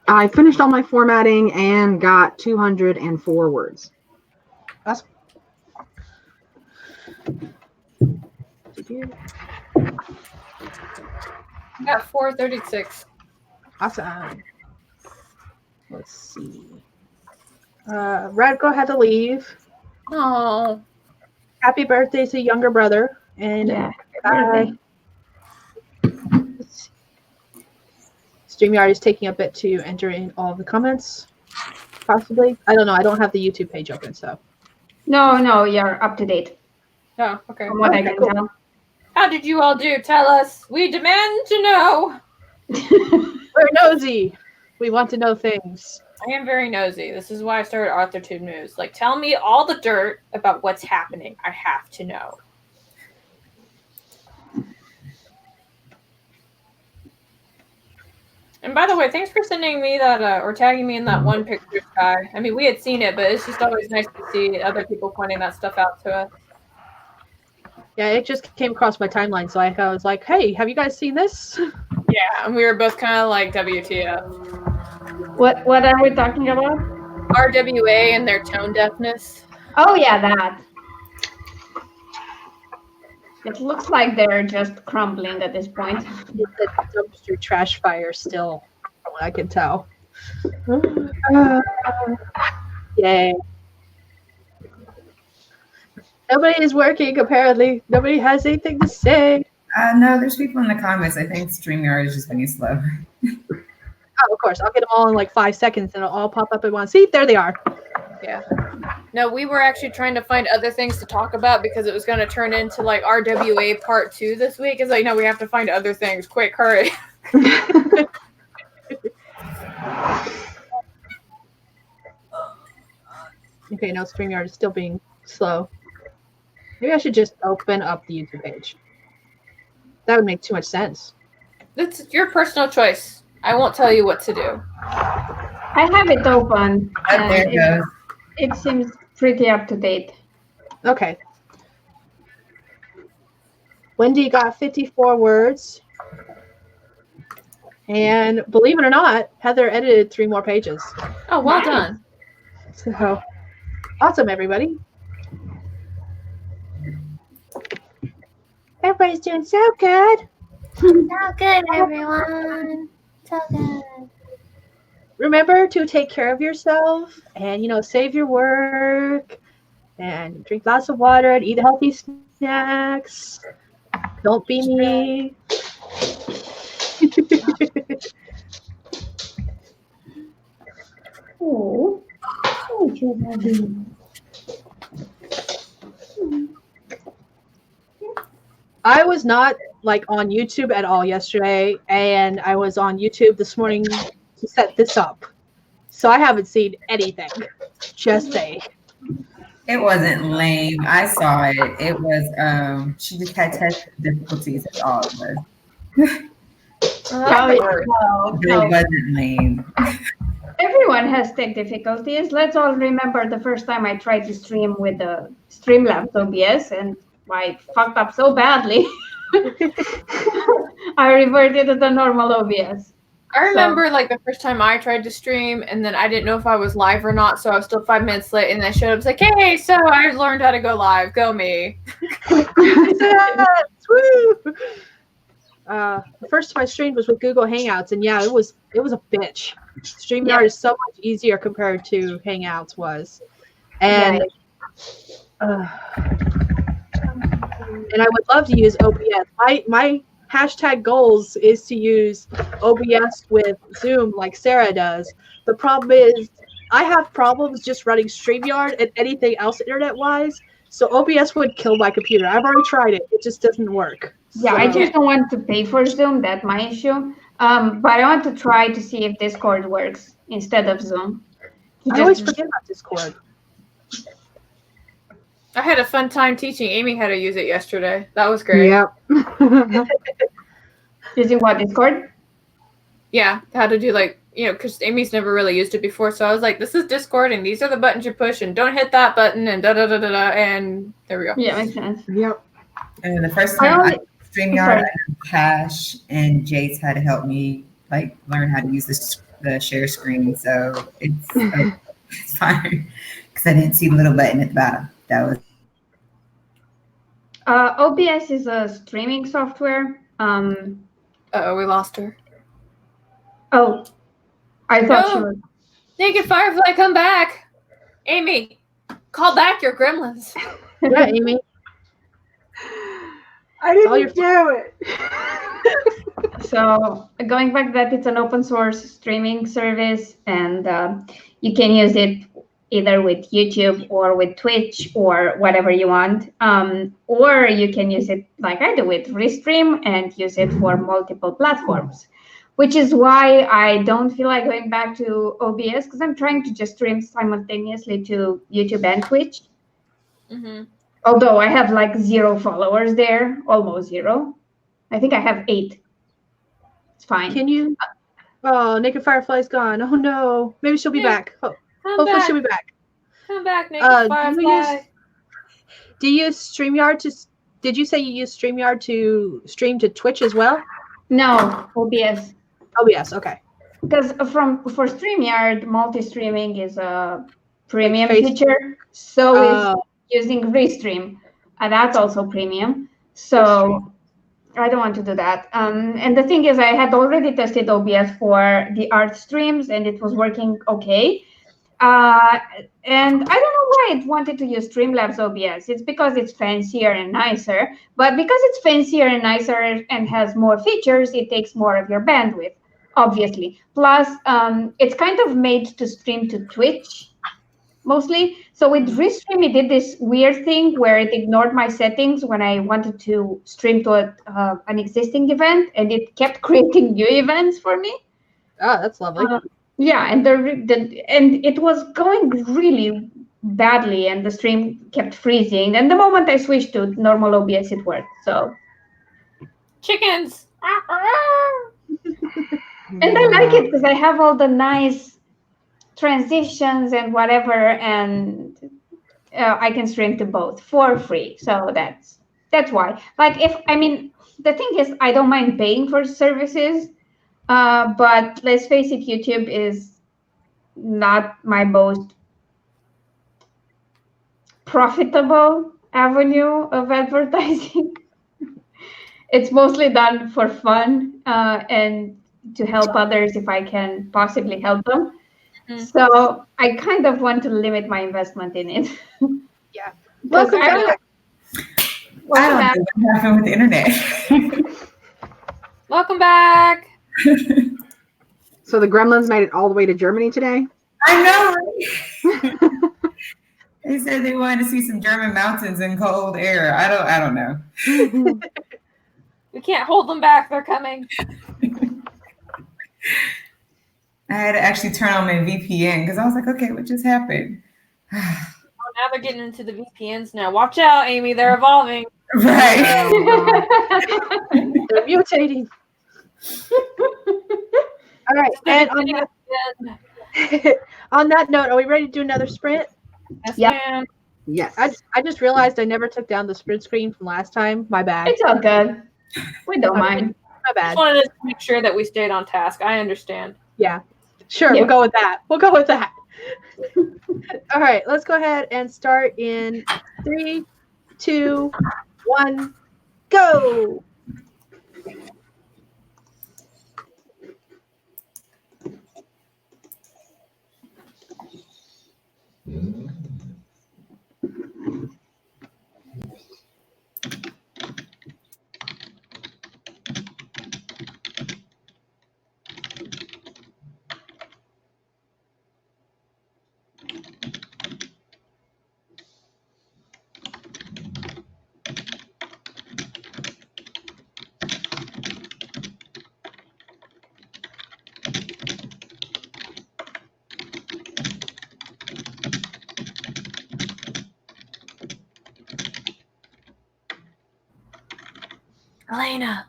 I finished all my formatting and got 204 words. Awesome. I got 436. Awesome. Let's see. Radko had to leave. Oh. Happy birthday to younger brother. And Yeah. Birthday. StreamYard is taking a bit to enter in all of the comments. Possibly. I don't know. I don't have the YouTube page open, so. No, you're up to date. Oh, okay. From what I Okay, can cool. tell. How did you all do? Tell us. We demand to know. We're nosy. We want to know things. I am very nosy. This is why I started ArthurTube News. Like, tell me all the dirt about what's happening. I have to know. And by the way, thanks for sending me that or tagging me in that one picture, Skye. I mean, we had seen it, but it's just always nice to see other people pointing that stuff out to us. Yeah, it just came across my timeline, so I was like, hey, have you guys seen this? Yeah, and we were both kind of like, WTF. What are we talking about? RWA and their tone deafness. Oh yeah, that. It looks like they're just crumbling at this point. It's a dumpster trash fire still, from what I can tell. Yay. Nobody is working, apparently. Nobody has anything to say. No, there's people in the comments. I think StreamYard is just being slow. Oh, of course. I'll get them all in like 5 seconds and it'll all pop up at once. See, there they are. Yeah. No, we were actually trying to find other things to talk about because it was going to turn into like RWA part 2 this week. It's like, no, we have to find other things. Quick, hurry. Okay, now StreamYard is still being slow. Maybe I should just open up the YouTube page. That would make too much sense. It's your personal choice. I won't tell you what to do. I have it open. Oh, there it goes. It seems pretty up to date. Okay. Wendy got 54 words. And believe it or not, Heather edited 3 more pages. Oh, well Nice. done. So, awesome, everybody. Everybody's doing so good. So good, everyone. So good. Remember to take care of yourself and, save your work and drink lots of water and eat healthy snacks. Don't be me. Oh, I was not on YouTube at all yesterday, and I was on YouTube this morning to set this up. So I haven't seen anything. Just saying. It wasn't lame. I saw it. It was she just had test difficulties. That's all it was. no. It wasn't lame. Everyone has tech difficulties. Let's all remember the first time I tried to stream with the Streamlabs OBS and I fucked up so badly. I reverted to the normal OBS. I remember the first time I tried to stream and then I didn't know if I was live or not, so I was still 5 minutes late and I showed up. I was like, hey, so I learned how to go live. Go me. Yes, woo! The first time I streamed was with Google Hangouts, and yeah, it was a bitch. StreamYard is so much easier compared to Hangouts was, and and I would love to use OBS. My hashtag goals is to use OBS with Zoom like Sarah does. The problem is I have problems just running StreamYard and anything else internet-wise. So OBS would kill my computer. I've already tried it. It just doesn't work. Yeah, I just don't want to pay for Zoom. That's my issue. But I want to try to see if Discord works instead of Zoom. I always forget about Discord. I had a fun time teaching Amy how to use it yesterday. That was great. Yep. Using what, Discord? Yeah, how to do because Amy's never really used it before. So I was like, this is Discord, and these are the buttons you push, and don't hit that button, and da-da-da-da-da, and there we go. Yeah, makes sense. Yep. And the first time I StreamYard, I had Cash and Jace had to help me learn how to use the share screen. So it's fine because I didn't see the little button at the bottom. That was. OBS is a streaming software. We lost her. Oh, I thought she No. was. Naked Firefly, come back. Amy, call back your gremlins. Yeah, Amy. I didn't do it. So going back to that, it's an open source streaming service, and you can use it either with YouTube or with Twitch or whatever you want. Or you can use it like I do with Restream and use it for multiple platforms, which is why I don't feel like going back to OBS because I'm trying to just stream simultaneously to YouTube and Twitch. Mm-hmm. Although I have 0 followers there, almost 0. I think I have 8. It's fine. Can you? Oh, Naked Firefly's gone. Oh no. Maybe she'll be back. Hopefully she'll be back. Come back, Naked Firefly. Do you use StreamYard to? Did you say you use StreamYard to stream to Twitch as well? No, OBS. OBS, okay. Because for StreamYard, multi-streaming is a premium Facebook. feature. So is using Restream. That's also premium. So I don't want to do that. And the thing is, I had already tested OBS for the art streams, and it was working okay. And I don't know why it wanted to use Streamlabs OBS. It's because it's fancier and nicer. But because it's fancier and nicer and has more features, it takes more of your bandwidth, obviously. Plus, it's kind of made to stream to Twitch mostly. So with Restream, it did this weird thing where it ignored my settings when I wanted to stream to an existing event, and it kept creating new events for me. Oh, that's lovely. Yeah, and and it was going really badly, and the stream kept freezing. And the moment I switched to normal OBS, it worked. So Chickens. and I like it because I have all the nice transitions and whatever, and I can stream to both for free. So that's why. The thing is, I don't mind paying for services. But let's face it, YouTube is not my most profitable avenue of advertising. It's mostly done for fun and to help others if I can possibly help them. Mm-hmm. So I kind of want to limit my investment in it. Yeah. Welcome back. I don't know what happened with the internet. Welcome back. So the gremlins made it all the way to Germany today? I know. They said they wanted to see some German mountains and cold air. I don't know. We can't hold them back. They're coming. I had to actually turn on my VPN because I was like, okay, what just happened? Oh, now they're getting into the VPNs now. Watch out, Amy. They're evolving. Right. They're mutating. All right, and on that note, are we ready to do another sprint? Yes, Yeah. ma'am. Yes. I just realized I never took down the sprint screen from last time. My bad. It's all good. We don't mind. My I bad. just wanted to make sure that we stayed on task. I understand. Yeah. Sure, Yeah. we'll go with that. All right, let's go ahead and start in 3, 2, 1, go. Elena.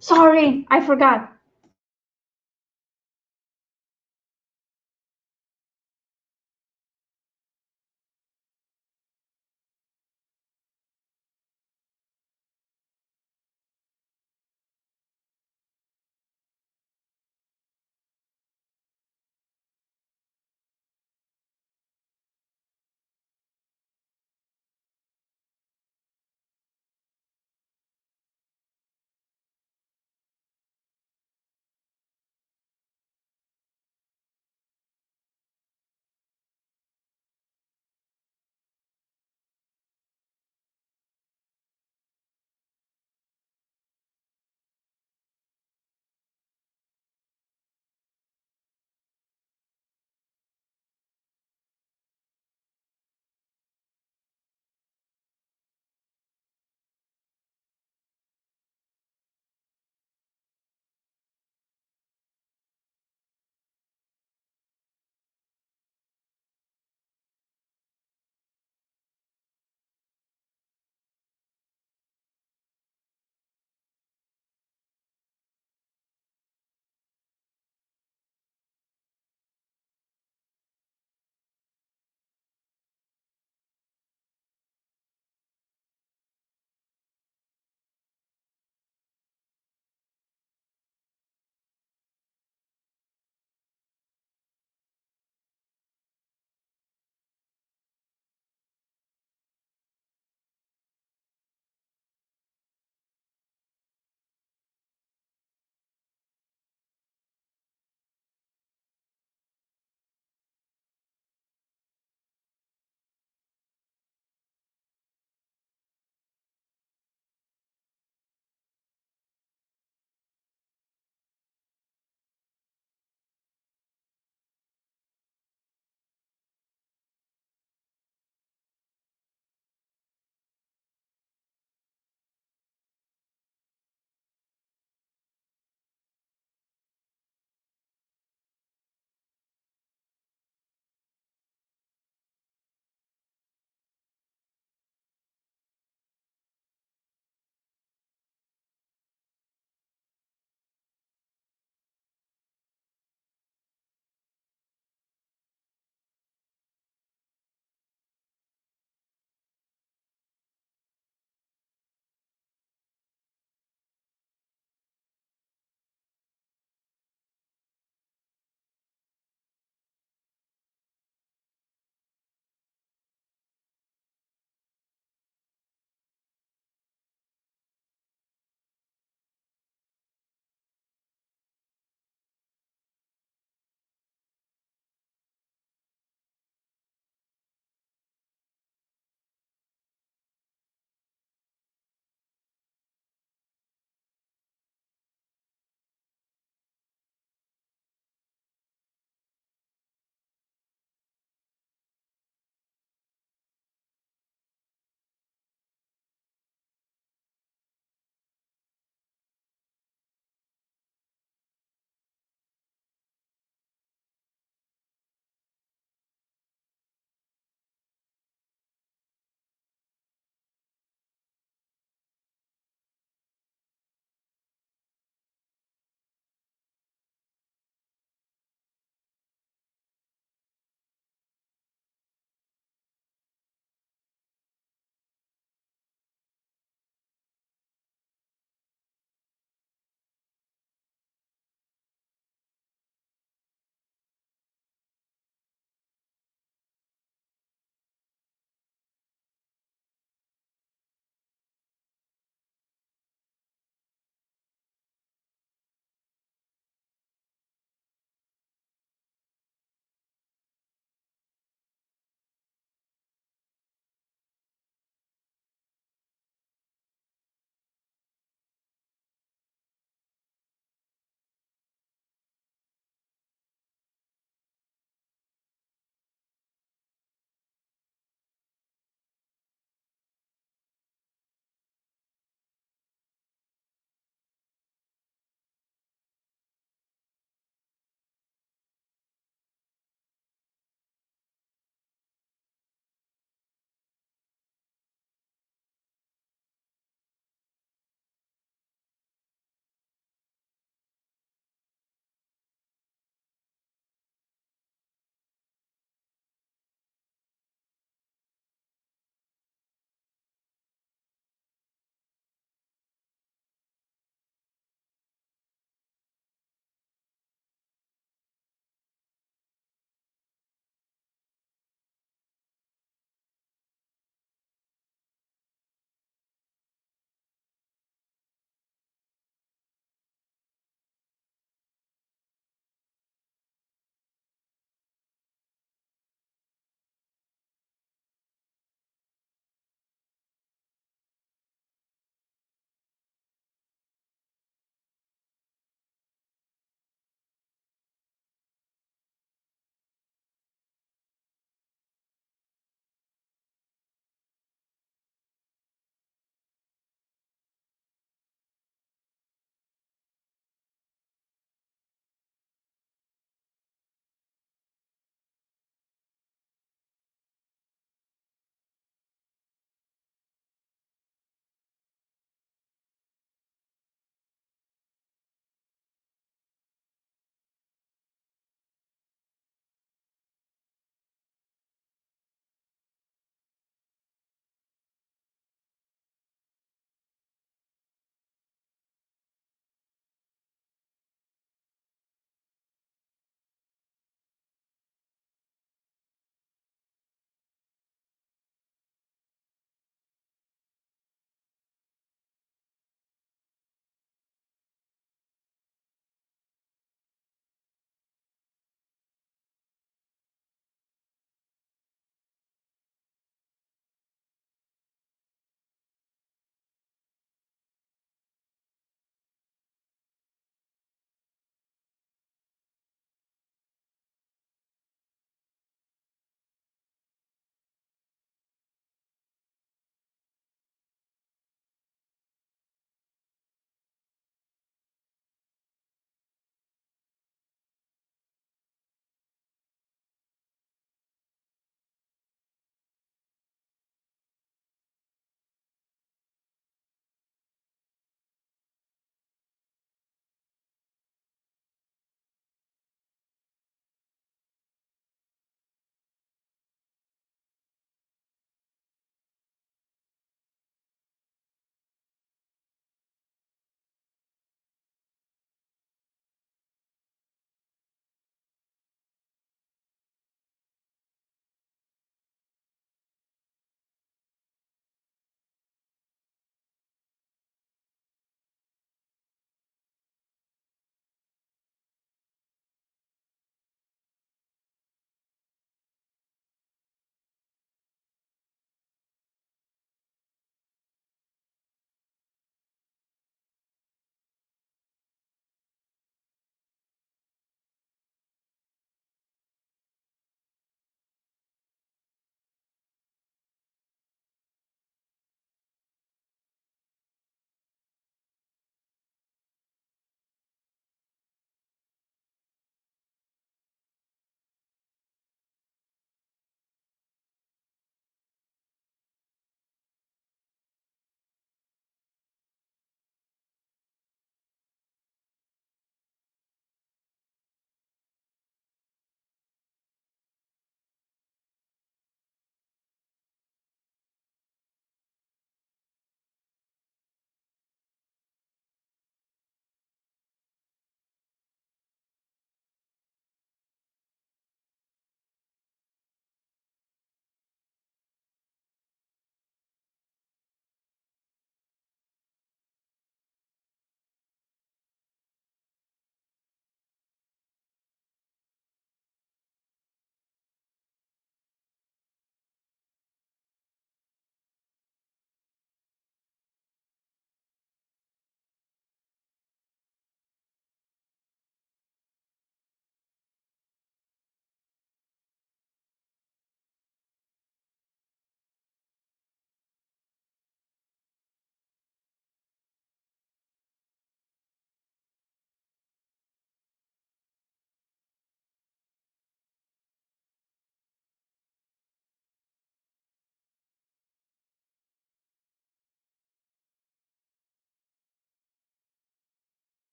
Sorry, I forgot.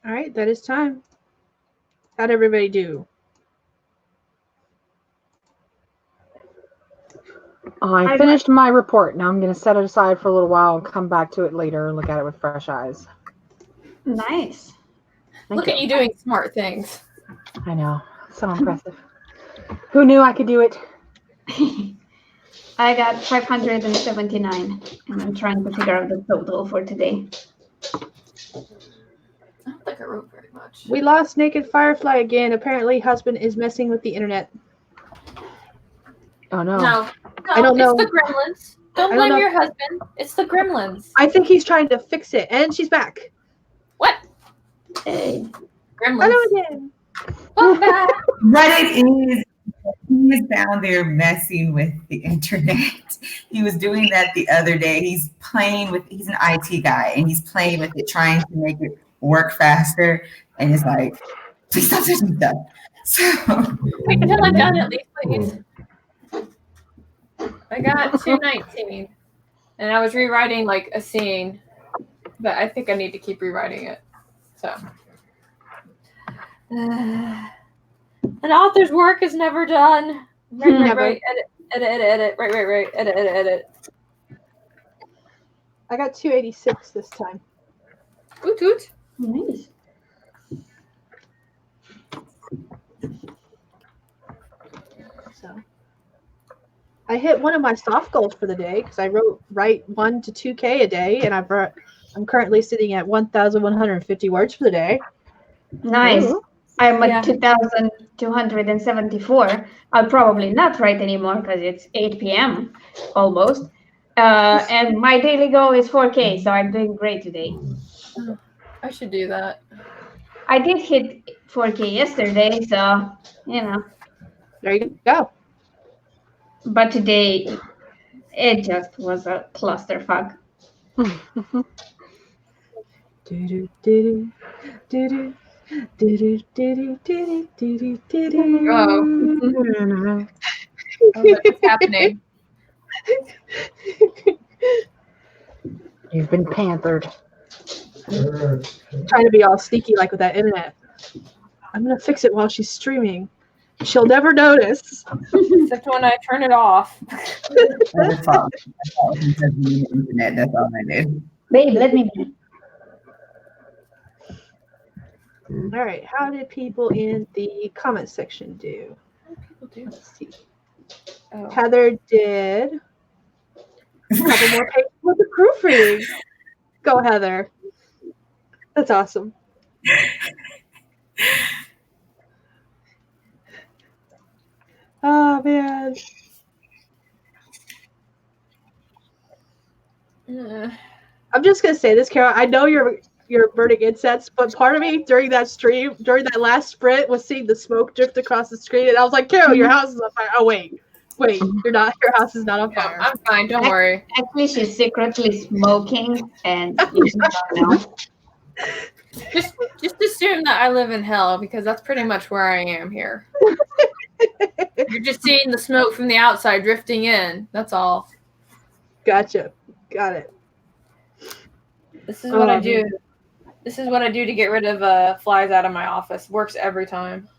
All right, that is time. How'd everybody do? I finished my report. Now I'm going to set it aside for a little while and come back to it later and look at it with fresh eyes. Nice. Look at you doing smart things. I know. So impressive. Who knew I could do it? I got 579, and I'm trying to figure out the total for today. I don't think I wrote very much. We lost Naked Firefly again. Apparently, husband is messing with the internet. Oh, no. No, I don't know. It's the gremlins. Don't I don't blame know. your husband. It's the gremlins. I think he's trying to fix it, and she's back. What? Hey. Gremlins. Hello again. Welcome back. Reddit he is down there messing with the internet. He was doing that the other day. He's an IT guy, and he's playing with it, trying to make it work faster. And it's like, please stop touching stuff. So Wait until I'm done at least, please. I got 219, and I was rewriting like a scene, but I think I need to keep rewriting it. So, an author's work is never done. Right. Edit. Right. Edit. I got 286 this time. Toot. Nice. So I hit one of my soft goals for the day because I write 1 to 2K a day, and I'm currently sitting at 1,150 words for the day. Nice. Ooh. I'm at Yeah. 2,274. I'll probably not write anymore because it's 8 p.m. almost. And my daily goal is 4K, so I'm doing great today. I should do that. I did hit 4K yesterday, so, There you go. but today it just was a clusterfuck. What's happening? You've been panthered. Trying to be all sneaky like with that internet. I'm gonna fix it while she's streaming. She'll never notice. Except when I turn it off. that's all. He says the internet. That's all I did. Babe, let me be. All right, how did people in the comment section do? Let's see. Oh. Heather did a couple more pages with the proofreading. Go, Heather. That's awesome. Oh man. I'm just gonna say this, Carol. I know you're burning incense, but part of me during that last sprint was seeing the smoke drift across the screen, and I was like, Carol, your house is on fire. Oh wait, you're not. Your house is not on Yeah, fire. I'm fine. Don't worry. Actually, she's secretly smoking, and you just don't know. Just assume that I live in hell because that's pretty much where I am here. You're just seeing the smoke from the outside drifting in. That's all. Gotcha. Got it. This is what I do. This is what I do to get rid of flies out of my office. Works every time.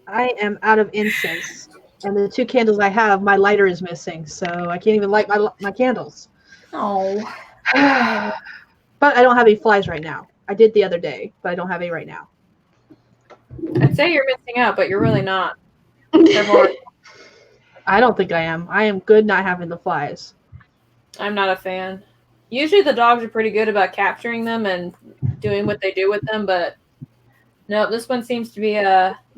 I am out of incense, and the 2 candles I have, my lighter is missing, so I can't even light my candles. Oh. But I don't have any flies right now. I did the other day, but I don't have any right now. I'd say you're missing out, but you're really not. They're more- I don't think I am. I am good not having the flies. I'm not a fan. Usually the dogs are pretty good about capturing them and doing what they do with them, but no, this one seems to be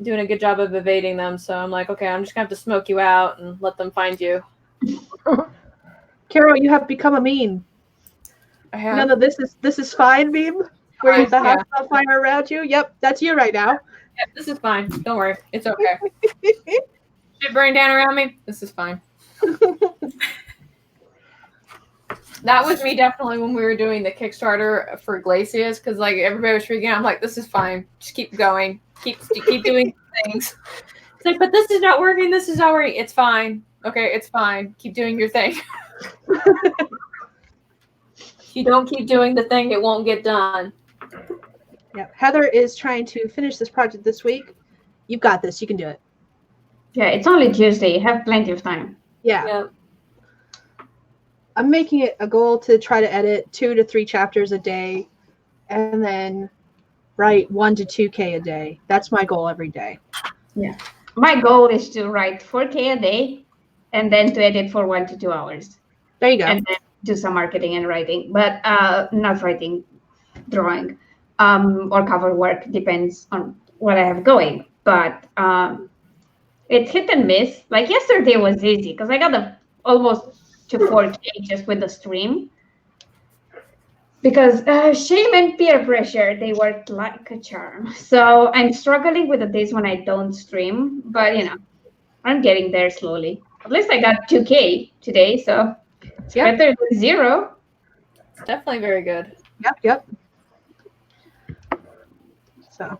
doing a good job of evading them. So I'm like, okay, I'm just gonna have to smoke you out and let them find you. Carol, you have become a meme. I have. No, this is fine meme. Where the house is on fire around you. Yep, that's you right now. Yep, this is fine. Don't worry, it's okay. Shit burning down around me. This is fine. That was me definitely when we were doing the Kickstarter for Glacius, because like everybody was freaking out. I'm like, this is fine. Just keep going. Keep doing things. It's like, but this is not working. This is not working. It's fine. Okay, it's fine. Keep doing your thing. If you don't keep doing the thing, it won't get done. Yeah. Heather is trying to finish this project this week. You've got this. You can do it. Yeah, it's only Tuesday. You have plenty of time. Yeah. Yep. I'm making it a goal to try to edit 2 to 3 chapters a day and then write 1 to 2K a day. That's my goal every day. Yeah. My goal is to write 4K a day and then to edit for 1 to 2 hours. There you go. And then do some marketing and writing, but not writing, drawing, or cover work, depends on what I have going. But it's hit and miss. Like yesterday was easy because I got almost to 4K just with the stream. Because shame and peer pressure, they work like a charm. So I'm struggling with the days when I don't stream, but I'm getting there slowly. At least I got 2K today, so it's better than 0. It's definitely very good. Yep. So,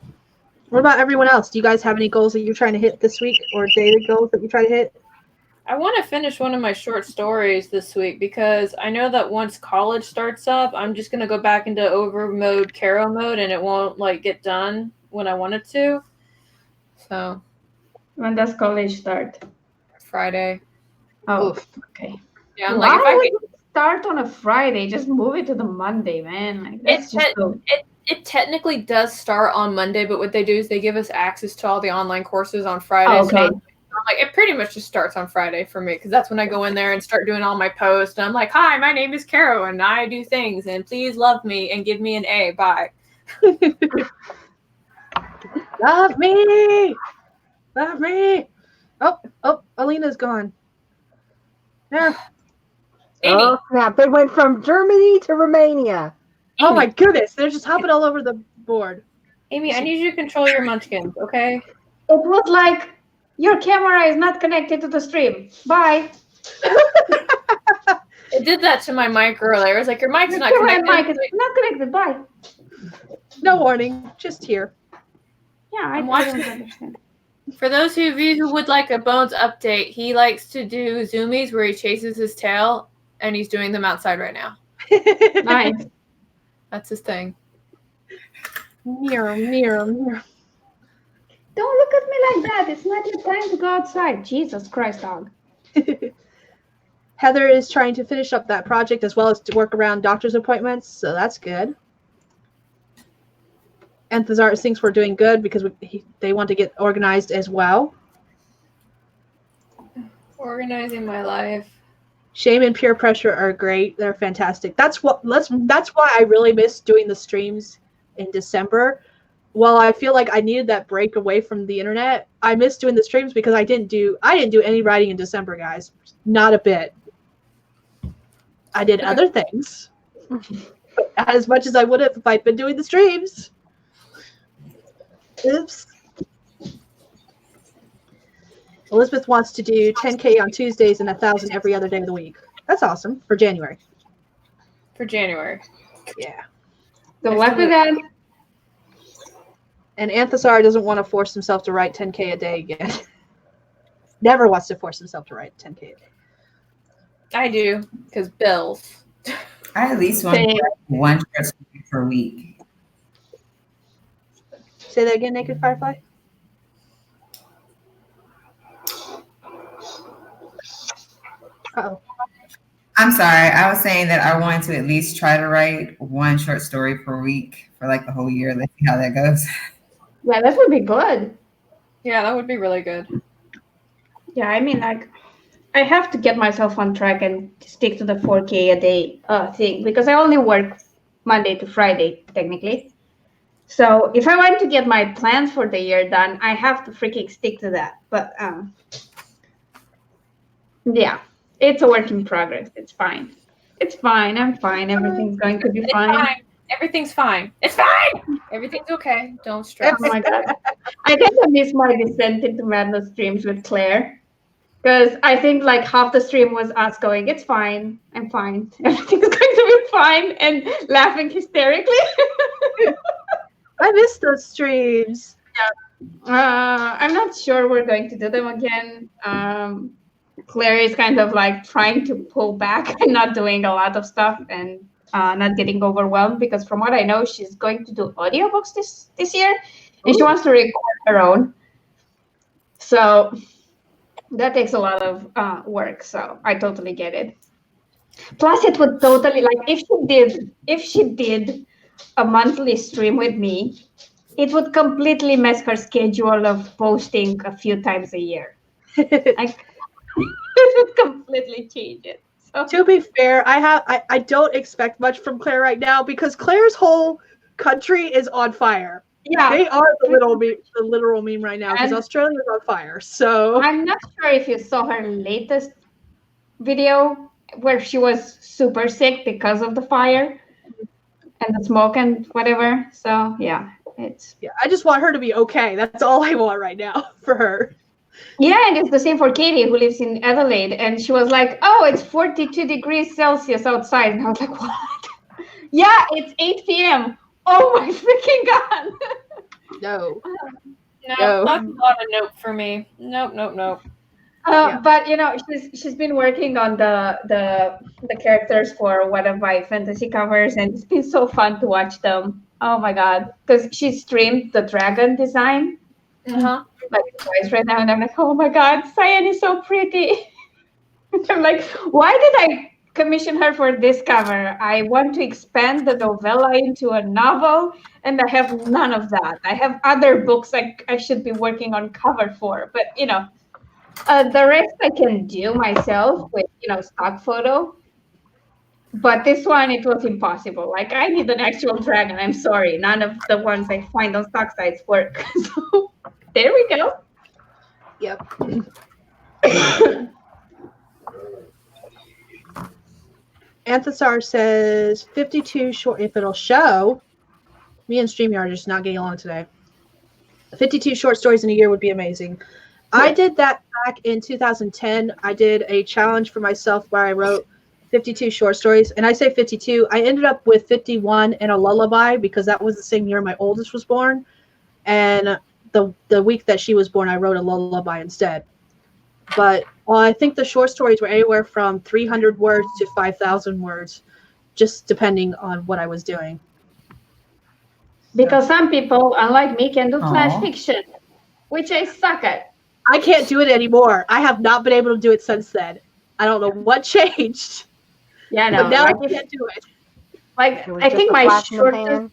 what about everyone else? Do you guys have any goals that you're trying to hit this week, or daily goals that you try to hit? I want to finish one of my short stories this week because I know that once college starts up, I'm just going to go back into Caro mode and it won't get done when I want it to. So. When does college start? Friday. Oh, Oof. okay. Yeah, I'm Why if I would you start on a Friday? Just move it to the Monday, man. It technically does start on Monday, but what they do is they give us access to all the online courses on Friday. Oh, okay. So it pretty much just starts on Friday for me because that's when I go in there and start doing all my posts. And I'm like, hi, my name is Caro and I do things and please love me and give me an A. Bye. Love me. Love me. Oh, Alina's gone. Yeah. Amy. Oh, snap. They went from Germany to Romania. Oh my goodness. They're just hopping all over the board. Amy, I need you to control your munchkins, okay? It was like, your camera is not connected to the stream. Bye. It did that to my mic earlier. It was like, your mic's not Camera and connected. mic is not connected. Bye. No warning. Just here. Yeah, I'm I watching. don't understand. For those of you who would like a Bones update, he likes to do zoomies where he chases his tail, and he's doing them outside right now. Nice. That's his thing. Mirror. Don't look at me like that. It's not your time to go outside. Jesus Christ, dog. Heather is trying to finish up that project as well as to work around doctor's appointments, so that's good. And Thesaurus thinks we're doing good because they want to get organized as well. Organizing my life. Shame and peer pressure are great. They're fantastic. That's why I really miss doing the streams in December. While I feel like I needed that break away from the internet, I miss doing the streams because I didn't do any writing in December, guys. Not a bit. I did other things. But not as much as I would have if I'd been doing the streams. Oops. Elizabeth wants to do 10K on Tuesdays and 1,000 every other day of the week. That's awesome for January. Yeah. Good luck with that. And Anthasar doesn't want to force himself to write 10K a day again. Never wants to force himself to write 10K a day. I do, because bills. I at least want to write 1 short story per week. Say that again, Naked Firefly. Uh-oh. I'm sorry. I was saying that I wanted to at least try to write 1 short story per week for the whole year. Let's see how that goes. Yeah, that would be good. Yeah, that would be really good. Yeah, I mean, I have to get myself on track and stick to the 4K a day thing because I only work Monday to Friday, technically. So if I want to get my plans for the year done, I have to freaking stick to that. But yeah, it's a work in progress. It's fine. I'm fine. Everything's going to be fine. Everything's fine. It's fine. Everything's okay. Don't stress. Oh my god. I kind of miss my Descent into Madness streams with Claire. Because I think half the stream was us going, it's fine. I'm fine. Everything's going to be fine. And laughing hysterically. I miss those streams. I'm not sure we're going to do them again. Claire is kind of trying to pull back and not doing a lot of stuff. And not getting overwhelmed, because from what I know, she's going to do audiobooks this year, and she wants to record her own. So that takes a lot of work. So I totally get it. Plus, it would totally, like, if she did a monthly stream with me, it would completely mess her schedule of posting a few times a year. Like, it would completely change it. So To be fair, I don't expect much from Claire right now because Claire's whole country is on fire. yeah, They are the literal meme right now because And- Australia is on fire. So I'm not sure if you saw her latest video where she was super sick because of the fire and the smoke and whatever. So yeah, it's yeah, I just want her to be okay. That's all I want right now for her. yeah, and it's the same for Katie, who lives in Adelaide, and she was like, "Oh, it's 42 degrees Celsius outside," and I was like, "What?" Yeah, it's 8 p.m. Oh my freaking god! No. No, No. that's not a nope for me. Nope. Yeah. But you know, she's been working on the characters for one of my fantasy covers, and it's been so fun to watch them. Oh my god, because she streamed the dragon design like twice right now, and I'm like, oh my god, Cyan is so pretty. I'm like, why did I commission her for this cover? I want to expand the novella into a novel, and I have none of that. I have other books I should be working on cover for, but you know. The rest I can do myself with, stock photo. But this one, it was impossible. Like, I need an actual dragon. I'm sorry. None of the ones I find on stock sites work. So, there we go. Yep. Anthasar says 52 short. If it'll show, me and StreamYard are just not getting along today. 52 short stories in a year would be amazing. I did that back in 2010. I did a challenge for myself where I wrote 52 short stories, and I say 52. I ended up with 51 and a lullaby because that was the same year my oldest was born, and the week that she was born, I wrote a lullaby instead. But I think the short stories were anywhere from 300 words to 5,000 words, just depending on what I was doing. Because some people, unlike me, can do flash Aw. fiction, which I suck at. I can't do it anymore. I have not been able to do it since then. I don't know what changed, Yeah, no. but now Like, I can't do it. It was I just think a my flash in the shortest, pan.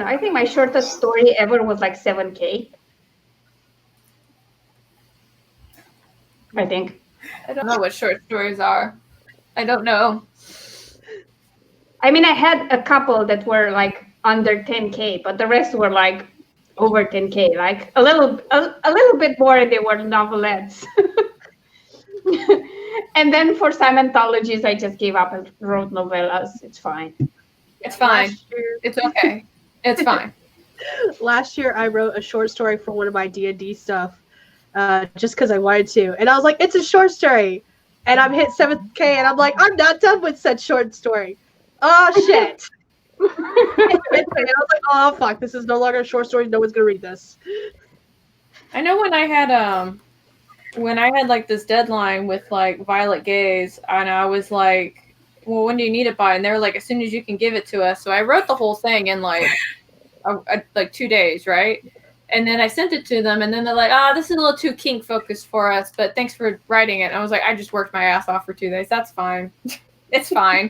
I think my shortest story ever was like 7K. I think. I don't know what short stories are. I don't know. I mean, I had a couple that were like under 10K, but the rest were like over 10K, like a little bit more, and they were novelettes. And then for some anthologies, I just gave up and wrote novellas. It's fine. It's fine. It's okay. It's fine. Last year, I wrote a short story for one of my D&D stuff, just because I wanted to, and I was like, "It's a short story," and I'm hit 7K, and I'm like, "I'm not done with said short story." Oh shit! And I was like, "Oh fuck! This is no longer a short story. No one's gonna read this." I know when I had like this deadline with like Violet Gaze, and I was like, well, when do you need it by? And they were like, as soon as you can give it to us. So I wrote the whole thing in like 2 days, right? And then I sent it to them, and then they're like, this is a little too kink focused for us, but thanks for writing it. And I was like, I just worked my ass off for 2 days. That's fine. It's fine.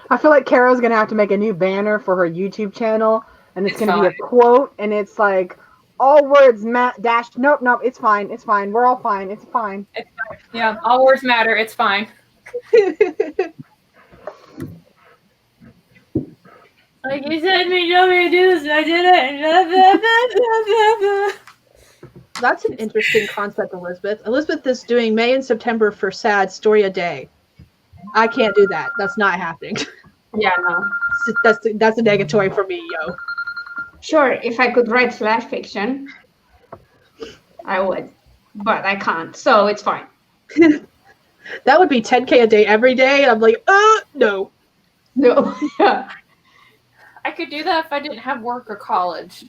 I feel like Kara's gonna have to make a new banner for her YouTube channel, and it's It's gonna be a fine. quote, and it's like all words dash. Nope, it's fine. It's fine. We're all fine. It's fine. Yeah, all words matter. It's fine. Like you said, me, you want me to do this, and I did it. That's an interesting concept, Elizabeth. Elizabeth is doing May and September for SAD story a day. I can't do that. That's not happening. Yeah, no. That's a negatory for me, yo. Sure, if I could write flash fiction, I would, but I can't, so it's fine. That would be 10K a day every day, and I'm like, no. No, yeah. I could do that if I didn't have work or college.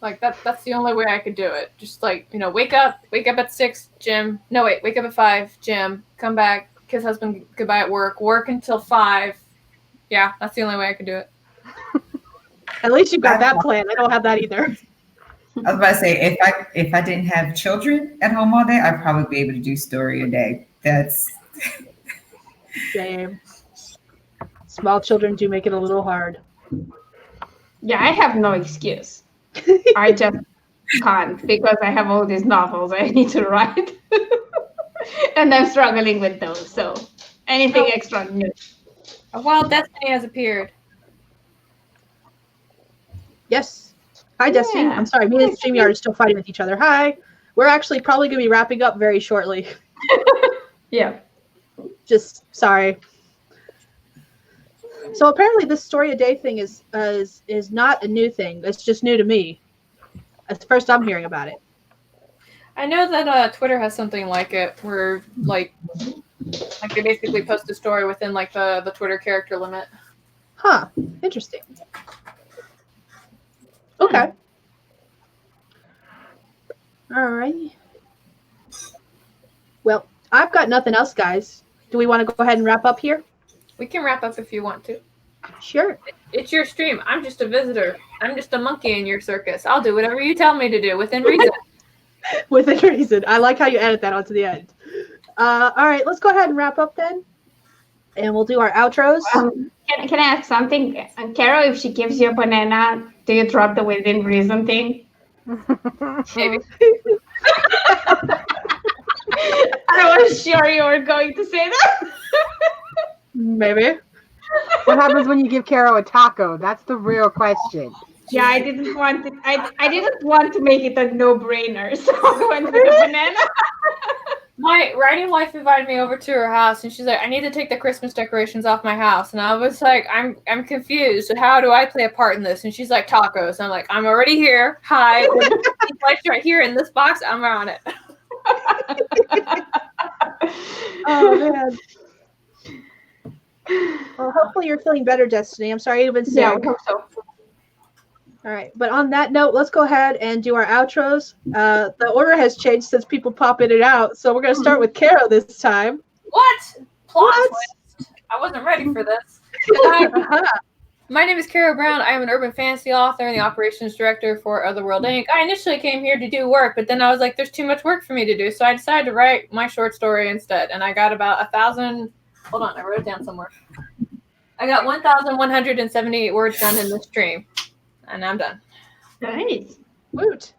Like that's the only way I could do it. Just like, wake up at 6, gym. No, wait, wake up at 5, gym. Come back, kiss husband goodbye at work until 5. Yeah, that's the only way I could do it. At least you've got that plan. I don't have that either. I was about to say, if I didn't have children at home all day, I'd probably be able to do story a day. That's Same. Small children do make it a little hard. Yeah, I have no excuse. I just can't because I have all these novels I need to write. And I'm struggling with those. So anything extra new. A wild destiny has appeared. Yes. Hi, Destiny. Yeah. I'm sorry. Me and StreamYard are still fighting with each other. Hi. We're actually probably going to be wrapping up very shortly. Yeah. Just sorry. So apparently this story a day thing is not a new thing. It's just new to me. It's the first I'm hearing about it. I know that Twitter has something like it, where like they basically post a story within like the Twitter character limit. Huh. Interesting. Okay. All right. Well, I've got nothing else, guys. Do we want to go ahead and wrap up here? We can wrap up if you want to. Sure. It's your stream. I'm just a visitor. I'm just a monkey in your circus. I'll do whatever you tell me to do within reason. Within reason. I like how you added that onto the end. All right, let's go ahead and wrap up then. And we'll do our outros. Can I ask something? Carol, if she gives you a banana, do you drop the within reason thing? Maybe. I was sure you were going to say that. Maybe. What happens when you give Carol a taco? That's the real question. Yeah, I didn't want to. I didn't want to make it a no-brainer, so I went with the banana. My writing wife invited me over to her house, and she's like, "I need to take the Christmas decorations off my house." And I was like, "I'm confused. How do I play a part in this?" And she's like, "Tacos." And I'm like, "I'm already here. Hi, lights right here in this box. I'm on it." Oh man. Well, hopefully you're feeling better, Destiny. I'm sorry you've been sick. Yeah, I hope so. All right, but on that note, let's go ahead and do our outros. The order has changed since people pop in and out, so we're going to start with Caro this time. What? Plot What? twist. I wasn't ready for this. My name is Caro Brown. I am an urban fantasy author and the operations director for Otherworld Inc. I initially came here to do work, but then I was like, there's too much work for me to do, so I decided to write my short story instead, and I got about 1,000. Hold on, I wrote it down somewhere. I got 1,178 words done in this stream, and I'm done. Nice. Woot.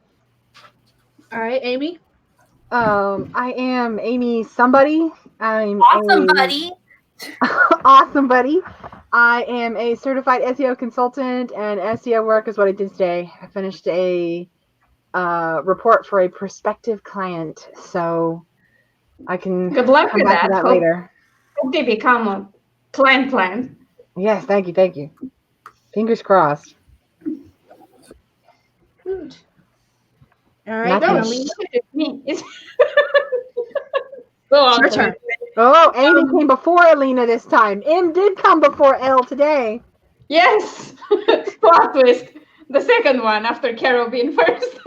All right, Amy. I am Amy somebody. I'm Awesome, buddy. Awesome buddy. I am a certified SEO consultant, and SEO work is what I did today. I finished a report for a prospective client, so I can Good luck come with back to that. that later. Hope they become a plan. Yes, thank you. Fingers crossed. Woot. All right, Nothing. Emily. Me. Go on. Your turn. Oh, Amy came before Alina this time. M did come before L today. Yes. Plot twist. The second one after Carol being first.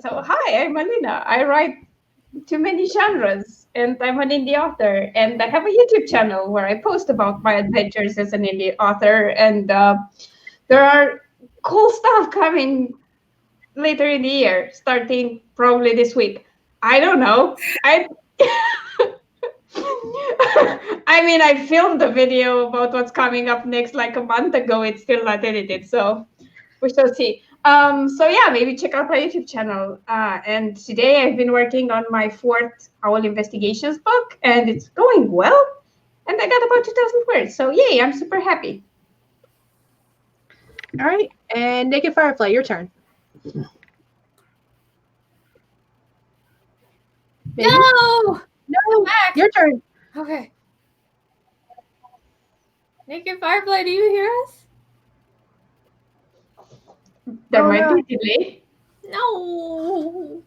So hi, I'm Alina. I write too many genres, and I'm an indie author, and I have a YouTube channel where I post about my adventures as an indie author, and there are cool stuff coming later in the year, starting probably this week. I don't know. I mean, I filmed the video about what's coming up next like a month ago. It's still not edited, so we shall see. So yeah, maybe check out my YouTube channel. And today I've been working on my 4th Owl Investigations book, and it's going well. And I got about 2,000 words, so yay! I'm super happy. All right, and Naked Firefly, your turn. Maybe? No! No, Back. your turn. Okay. Naked Firefly, do you hear us? There Oh, might no. be delay. No.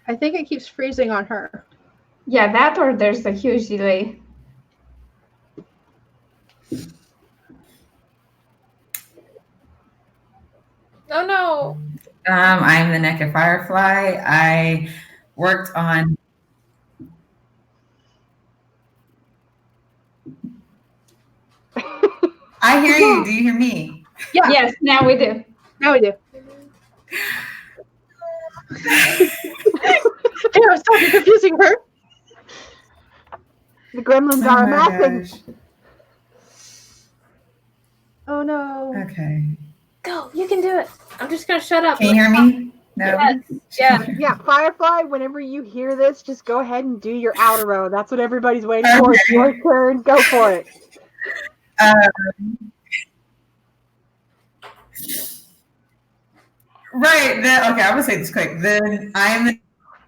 I think it keeps freezing on her. Yeah, that or there's a huge delay. Oh no. I'm the Naked Firefly. I worked on. I hear you. Do you hear me? Yeah. Yes, now we do. Now we do. Hey, I was talking confusing her. The gremlins Oh are my amassing. gosh. Oh no. Okay. Go, you can do it. I'm just gonna shut up. Can you hear me? No. Yes. Yeah. Yeah, Firefly, whenever you hear this, just go ahead and do your outro. That's what everybody's waiting for. It's your turn. Go for it. Right. Then, okay, I'm gonna say this quick. Then I am the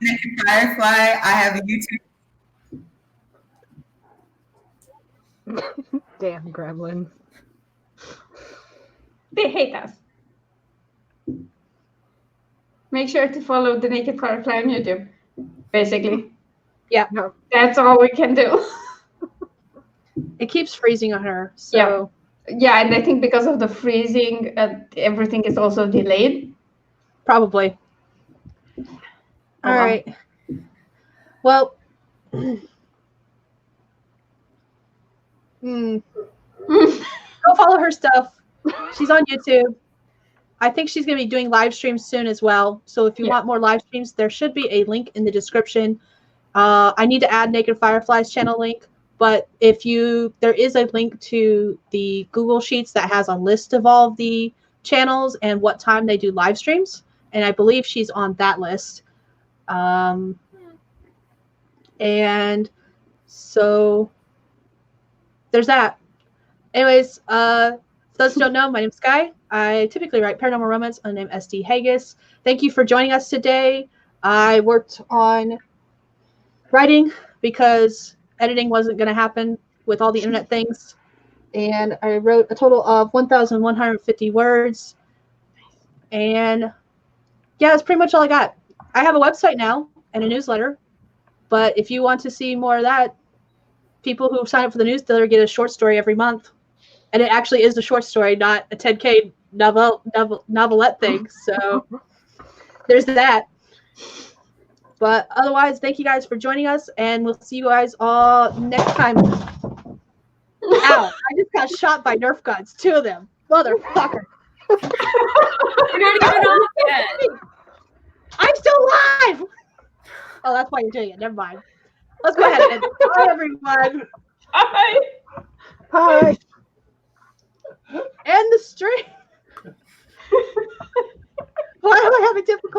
Naked Firefly. I have a YouTube. Damn gremlins. They hate us. Make sure to follow the Naked Firefly on YouTube. Basically. Yeah. No. That's all we can do. It keeps freezing on her. So Yeah, and I think because of the freezing, everything is also delayed. probably. All right. Well, go follow her stuff. She's on YouTube. I think she's going to be doing live streams soon as well. So if you want more live streams, there should be a link in the description. I need to add Naked Firefly's channel link, but there is a link to the Google Sheets that has a list of all of the channels and what time they do live streams. And I believe she's on that list. And so there's that. Anyways, those who don't know, my name's Skye. I typically write paranormal romance under the name SD Haggis. Thank you for joining us today. I worked on writing because editing wasn't going to happen with all the internet things. And I wrote a total of 1,150 words. And yeah, that's pretty much all I got. I have a website now and a newsletter. But if you want to see more of that, people who sign up for the newsletter get a short story every month. And it actually is a short story, not a 10K novelette thing. So there's that. But otherwise, thank you guys for joining us, and we'll see you guys all next time. Ow, I just got shot by Nerf guns. 2 of them. Motherfucker. You're not even on yet. I'm still alive! Oh, that's why you're doing it. Never mind. Let's go ahead and bye, everyone. Bye. Hi. End the stream. Why am I having difficulty?